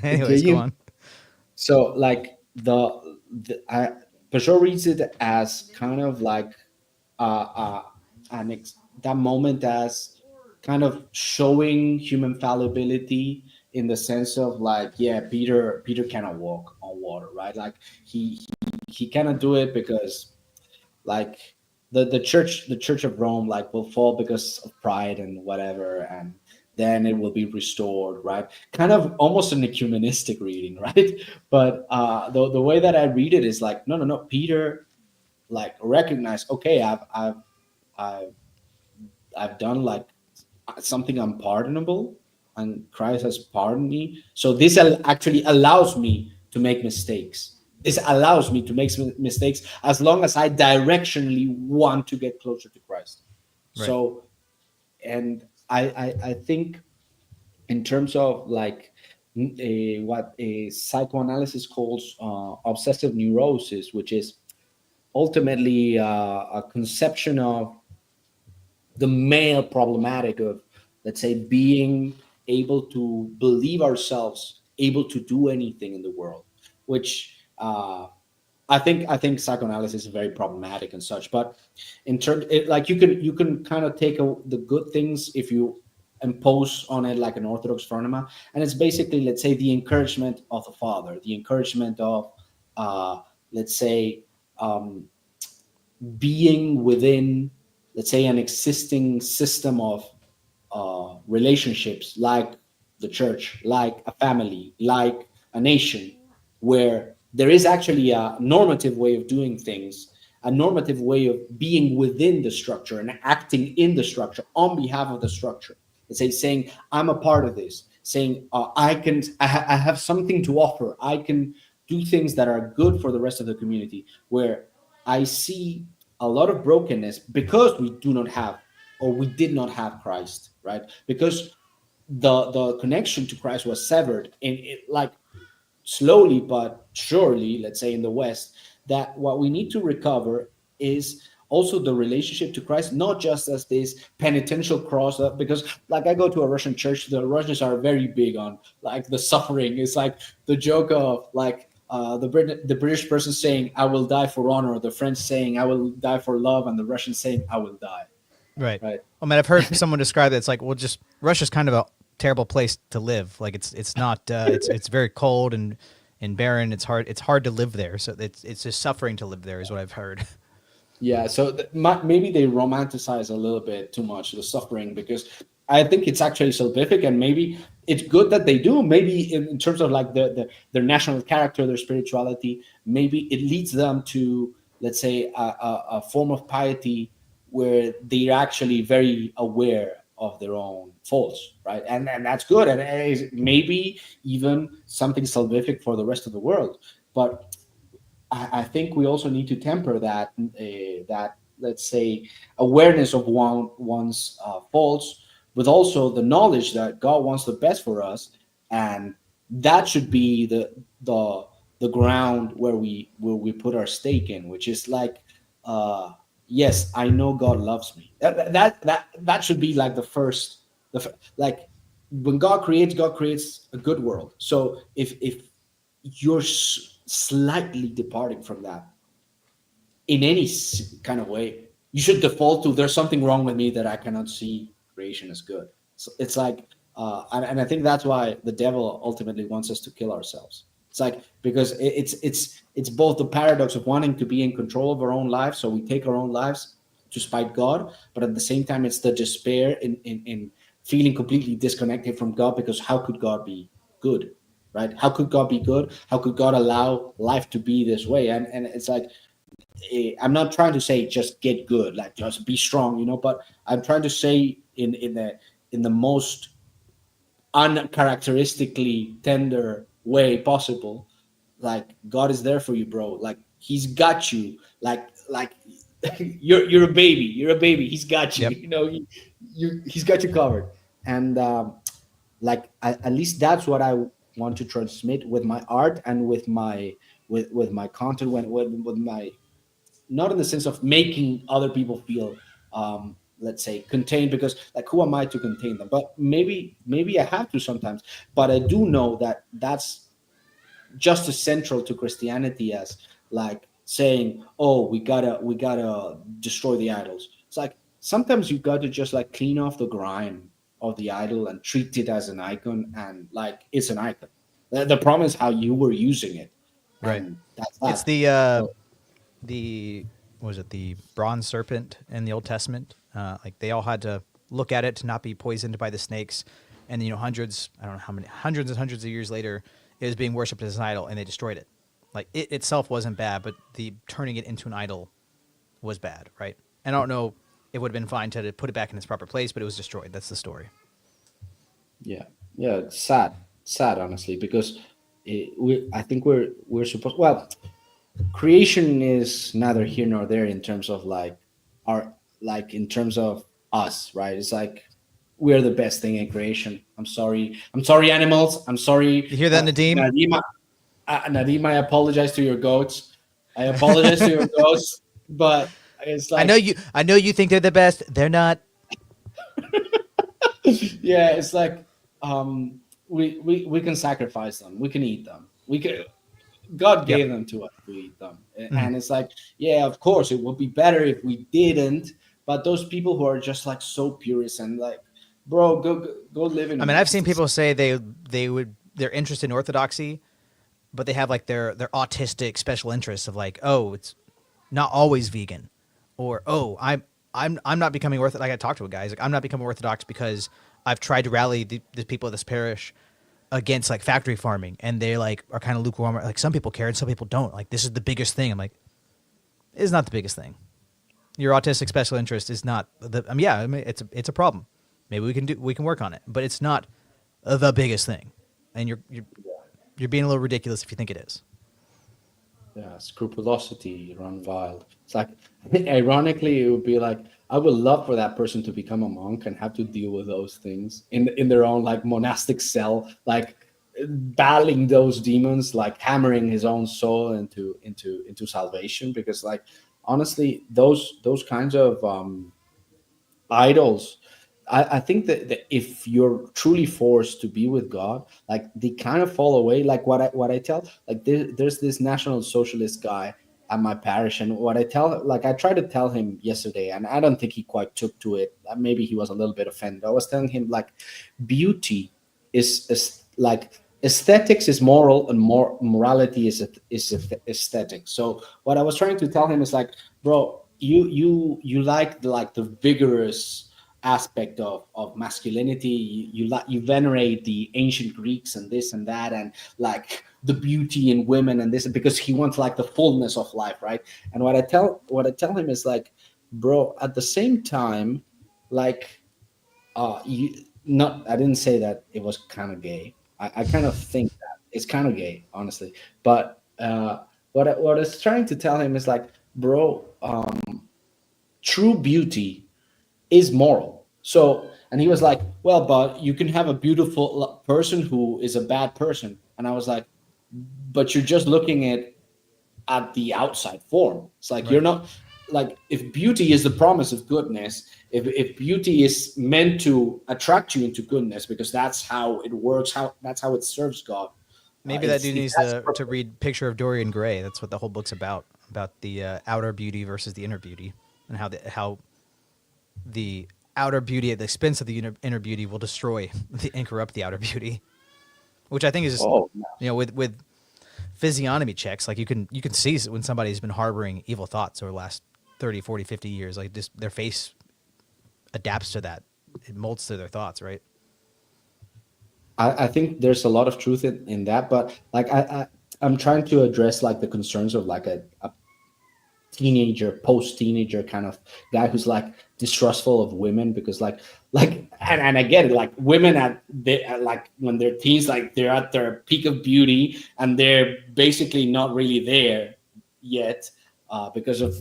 A Anyways, go gayim. on. So like Peugeot reads it as kind of like that moment as kind of showing human fallibility in the sense of like, yeah, Peter cannot walk on water, right? Like he cannot do it because like the church of Rome like will fall because of pride and whatever, and then it will be restored, right? Kind of almost an ecumenistic reading, right? But the way that I read it is like, no, no, no, Peter like recognize, okay, I've I've done like something unpardonable, and Christ has pardoned me. So this actually allows me to make mistakes. This allows me to make mistakes as long as I directionally want to get closer to Christ. Right. So, and I think in terms of like what a psychoanalysis calls obsessive neurosis, which is ultimately a conception of the male problematic of, let's say, being able to believe ourselves able to do anything in the world, which I think psychoanalysis is very problematic and such. But in terms like you can kind of take the good things if you impose on it like an orthodox phenomena, and it's basically, let's say, the encouragement of the father, the encouragement of uh let's say, um being within, let's say, an existing system of relationships, like the church, like a family, like a nation, where there is actually a normative way of doing things, a normative way of being within the structure and acting in the structure on behalf of the structure. Let's say, saying, I'm a part of this, saying, I have something to offer. I can do things that are good for the rest of the community, where I see a lot of brokenness because we do not have, or we did not have Christ, right? Because the connection to Christ was severed, and it, like, slowly but surely, let's say in the West, that what we need to recover is also the relationship to Christ, not just as this penitential cross. Because, like, I go to a Russian church, the Russians are very big on like the suffering. It's like the joke of like the British person saying, "I will die for honor," the French saying, "I will die for love," and the Russian saying, "I will die." Right. Right? I mean, I've heard someone describe it. It's like, well, just Russia's kind of a terrible place to live. Like it's not it's very cold and barren. It's hard to live there. So it's just suffering to live there is what I've heard. Yeah, so maybe they romanticize a little bit too much the suffering, because I think it's actually salvific, and maybe it's good that they do. Maybe in terms of like their national character, their spirituality, maybe it leads them to, let's say, a form of piety where they're actually very aware of their own faults, right? And that's good, and it is maybe even something salvific for the rest of the world. But I think we also need to temper that, let's say, awareness of one's faults with also the knowledge that God wants the best for us, and that should be the the ground where we put our stake in, which is like, uh, yes, I know God loves me. That should be like the first, like, when God creates a good world. So if you're slightly departing from that in any kind of way, you should default to, there's something wrong with me that I cannot see creation as good. So it's like, and I think that's why the devil ultimately wants us to kill ourselves. It's like, because it's both the paradox of wanting to be in control of our own lives, so we take our own lives to spite God, but at the same time, it's the despair in feeling completely disconnected from God, because how could God be good, right? How could God be good? How could God allow life to be this way? And it's like, I'm not trying to say just get good, like just be strong, but I'm trying to say in the most uncharacteristically tender way possible, like God is there for you, bro. Like he's got you. Like you're a baby. You're a baby. He's got you. Yep. He's got you covered. And like at least that's what I want to transmit with my art and with my content, with my, not in the sense of making other people feel let's say contained, because like who am I to contain them, but maybe I have to sometimes. But I do know that that's just as central to Christianity as like saying, oh, we gotta destroy the idols. It's like sometimes you got to just like clean off the grime of the idol and treat it as an icon, and like it's an icon. The problem is how you were using it, Right. and that's It's that. the So the what was it, the bronze serpent in the Old Testament? Like they all had to look at it to not be poisoned by the snakes, and hundreds, I don't know how many, hundreds and hundreds of years later, it was being worshipped as an idol, and they destroyed it. Like it itself wasn't bad, but the turning it into an idol was bad, right? And I don't know, it would have been fine to put it back in its proper place, but it was destroyed. That's the story. yeah, yeah, it's sad honestly, because I think we're supposed, well, creation is neither here nor there in terms of like our, like in terms of us, right? It's like we're the best thing in creation. I'm sorry animals, I'm sorry, You hear that, Nadim? Nadim. Nadim, I apologize to your goats. I apologize to your goats, but it's I know like, you. I know you think they're the best. They're not. yeah, it's like we can sacrifice them, we can eat them, we can. God Yep. gave them to us to eat them. And it's like, yeah, of course, it would be better if we didn't. But those people who are just like so purist and like, bro, go live in a I mean, I've seen monastic. people say they're interested in orthodoxy, but they have like their autistic special interests of like, oh, it's not always vegan, or oh, I'm not becoming orthodox. Like I talked to a guy, he's like, I'm not becoming orthodox because I've tried to rally the people of this parish against like factory farming, and they like are kind of lukewarm. Like some people care and some people don't. Like this is the biggest thing. I'm like, it's not the biggest thing. Your autistic special interest is not the. I mean, yeah, I mean, it's a problem. Maybe we can work on it, but it's not the biggest thing. And you're being a little ridiculous if you think it is. Yeah, scrupulosity run wild. It's like, ironically, it would be like, I would love for that person to become a monk and have to deal with those things in their own like monastic cell, like battling those demons, like hammering his own soul into salvation. Because like honestly, those kinds of idols, I think that if you're truly forced to be with God, like they kind of fall away. Like what I tell, like there's this National Socialist guy at my parish, and what I tell, like I tried to tell him yesterday, and I don't think he quite took to it. Maybe he was a little bit offended. I was telling him like beauty is like aesthetics is moral, and morality is aesthetic. So what I was trying to tell him is like, bro, you like the vigorous aspect of masculinity. You venerate the ancient Greeks and this and that, and like the beauty in women and this, because he wants like the fullness of life, right? And what I tell him is like, bro, at the same time, like you not I didn't say that it was kind of gay. I kind of think that it's kind of gay, honestly. But what I was trying to tell him is like, bro, true beauty is moral. So, and he was like, well, but you can have a beautiful person who is a bad person. And I was like, but you're just looking at the outside form. It's like you're Right. not, like, if beauty is the promise of goodness, if beauty is meant to attract you into goodness because that's how it works, that's how it serves God. Maybe that dude If needs that's to read Picture of Dorian Gray. That's what the whole book's about the outer beauty versus the inner beauty, and how the outer beauty at the expense of the inner beauty will destroy and corrupt the outer beauty, which I think is just, oh with physiognomy checks, like you can see when somebody's been harboring evil thoughts over the last 30, 40, 50 years, like just their face adapts to that. It molds to their thoughts, right? I think there's a lot of truth in that, but like I'm trying to address like the concerns of like a teenager, post teenager kind of guy who's like distrustful of women because and I get it, like women like when they're teens, like they're at their peak of beauty and they're basically not really there yet, because of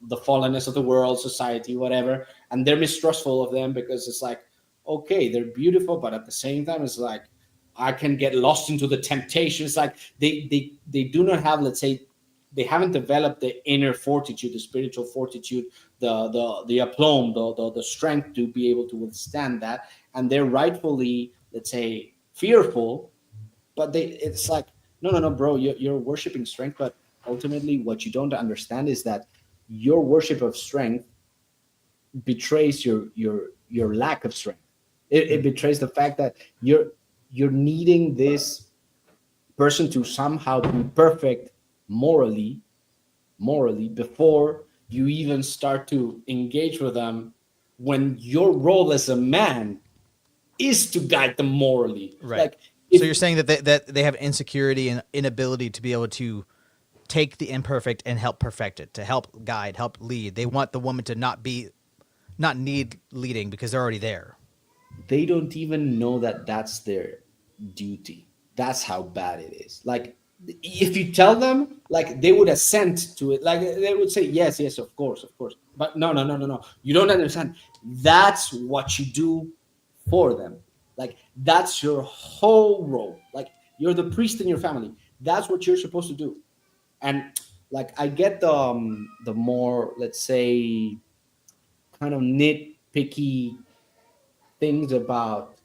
the fallenness of the world, society, whatever, and they're mistrustful of them because it's like, okay, they're beautiful, but at the same time, it's like I can get lost into the temptation. It's like they do not have, let's say, they haven't developed the inner fortitude, the spiritual fortitude, the aplomb, the strength to be able to withstand that, and they're rightfully, let's say, fearful. But it's like, no, no, no, bro, you're worshiping strength, but ultimately, what you don't understand is that your worship of strength betrays your lack of strength. It betrays the fact that you're needing this person to somehow be perfect morally before you even start to engage with them, when your role as a man is to guide them morally. Right. Like, So if you're saying that they have insecurity and inability to be able to take the imperfect and help perfect it, to help guide, help lead. They want the woman to not need leading because they're already there. they don't even know that that's their duty. That's how bad it is. Like, if you tell them, like, they would assent to it. Like, they would say, yes, yes, of course, of course. But no, no, no, no, no. You don't understand. That's what you do for them. Like, that's your whole role. Like, you're the priest in your family. That's what you're supposed to do. And like, I get the more, let's say, kind of nitpicky things about,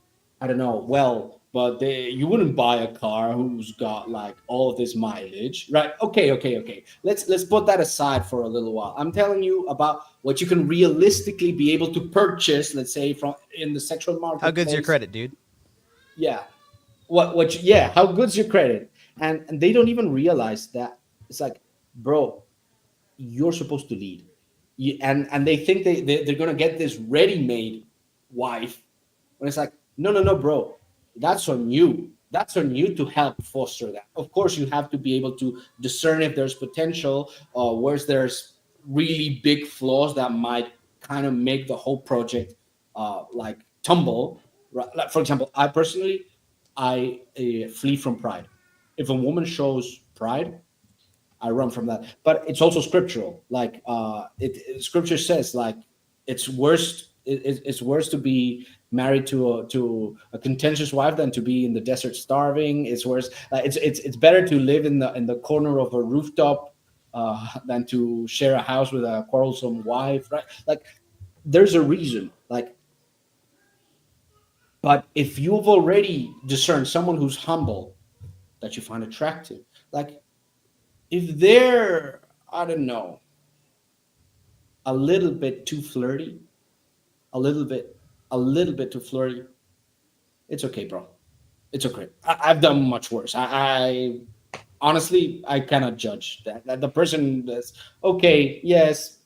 I don't know, well, but you wouldn't buy a car who's got like all of this mileage, right? Okay, okay, okay. Let's put that aside for a little while. I'm telling you about what you can realistically be able to purchase, let's say, from in the sexual How good's your marketplace. credit, dude? Yeah. Yeah, how good's your credit? And they don't even realize that it's like, bro, you're supposed to lead. And they think they're going to get this ready-made wife, when it's like, no, no, no, bro, that's on you. That's on you to help foster that. Of course, you have to be able to discern if there's potential, or where there's really big flaws that might kind of make the whole project like tumble. Right? Like, for example, I personally, I flee from pride. If a woman shows pride, I run from that. But it's also scriptural. Like, scripture says, like, it's worse to be married to a contentious wife than to be in the desert starving. It's worse. It's better to live in the corner of a rooftop than to share a house with a quarrelsome wife. Right? Like, there's a reason. Like, but if you've already discerned someone who's humble, that you find attractive, like, if they're, I don't know, a little bit too flirty, a little bit too flirty, it's okay, bro. It's okay. I've done much worse. I honestly, I cannot judge that the person that's okay. Yes,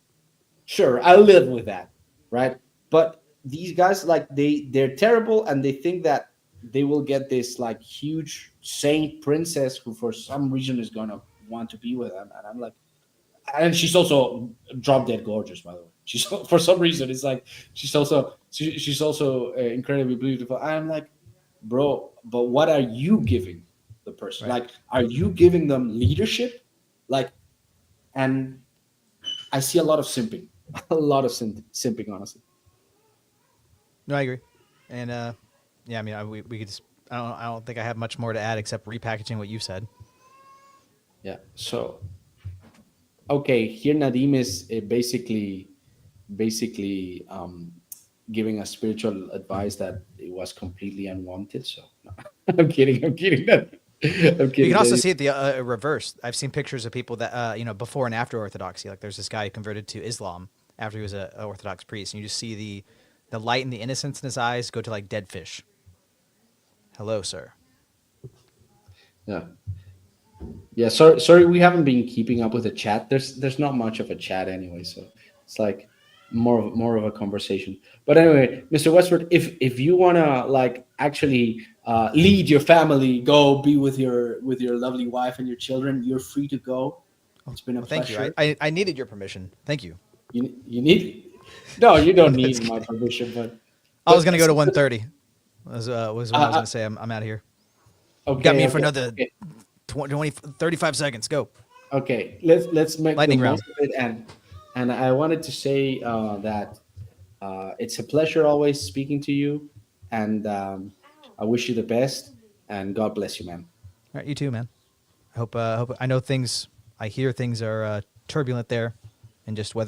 sure, I live with that, right? But these guys, like, they're terrible, and they think that they will get this like huge saint princess who for some reason is gonna want to be with them, and I'm like, and she's also drop dead gorgeous, by the way. She's for some reason it's like she's also incredibly beautiful. I'm like, bro, but what are you giving the person? Right. Like, are you giving them leadership? Like, and I see a lot of simping, a lot of simping, honestly. No, I agree. And yeah, I mean, we could just. I don't think I have much more to add except repackaging what you said. Yeah. So okay, here Nadim is basically giving us spiritual advice that it was completely unwanted. So no, I'm kidding. I'm kidding. I'm You kidding. can also see it the reverse. I've seen pictures of people that before and after Orthodoxy. Like there's this guy who converted to Islam after he was a Orthodox priest, and you just see the light and the innocence in his eyes go to like dead fish. Hello, sir. Yeah. Yeah. Sorry, we haven't been keeping up with the chat. There's not much of a chat anyway, so it's like more of a conversation. But anyway, Mr. Westford, if you wanna like actually lead your family, go be with your lovely wife and your children, you're free to go. It's been a Well, thank you. pleasure. I needed your permission. Thank you. You need no, you don't That's need my good. permission, but I was gonna go to so 1:30. Was when I was uh, gonna say I'm out of here. You got okay, me for okay, another okay, 20, 35 seconds. Go. okay. Let's make the Lightning most round. of it, and I wanted to say that it's a pleasure always speaking to you, and I wish you the best, and God bless you, man. All right, you too, man. I hope I know things. I hear things are turbulent there, and just whether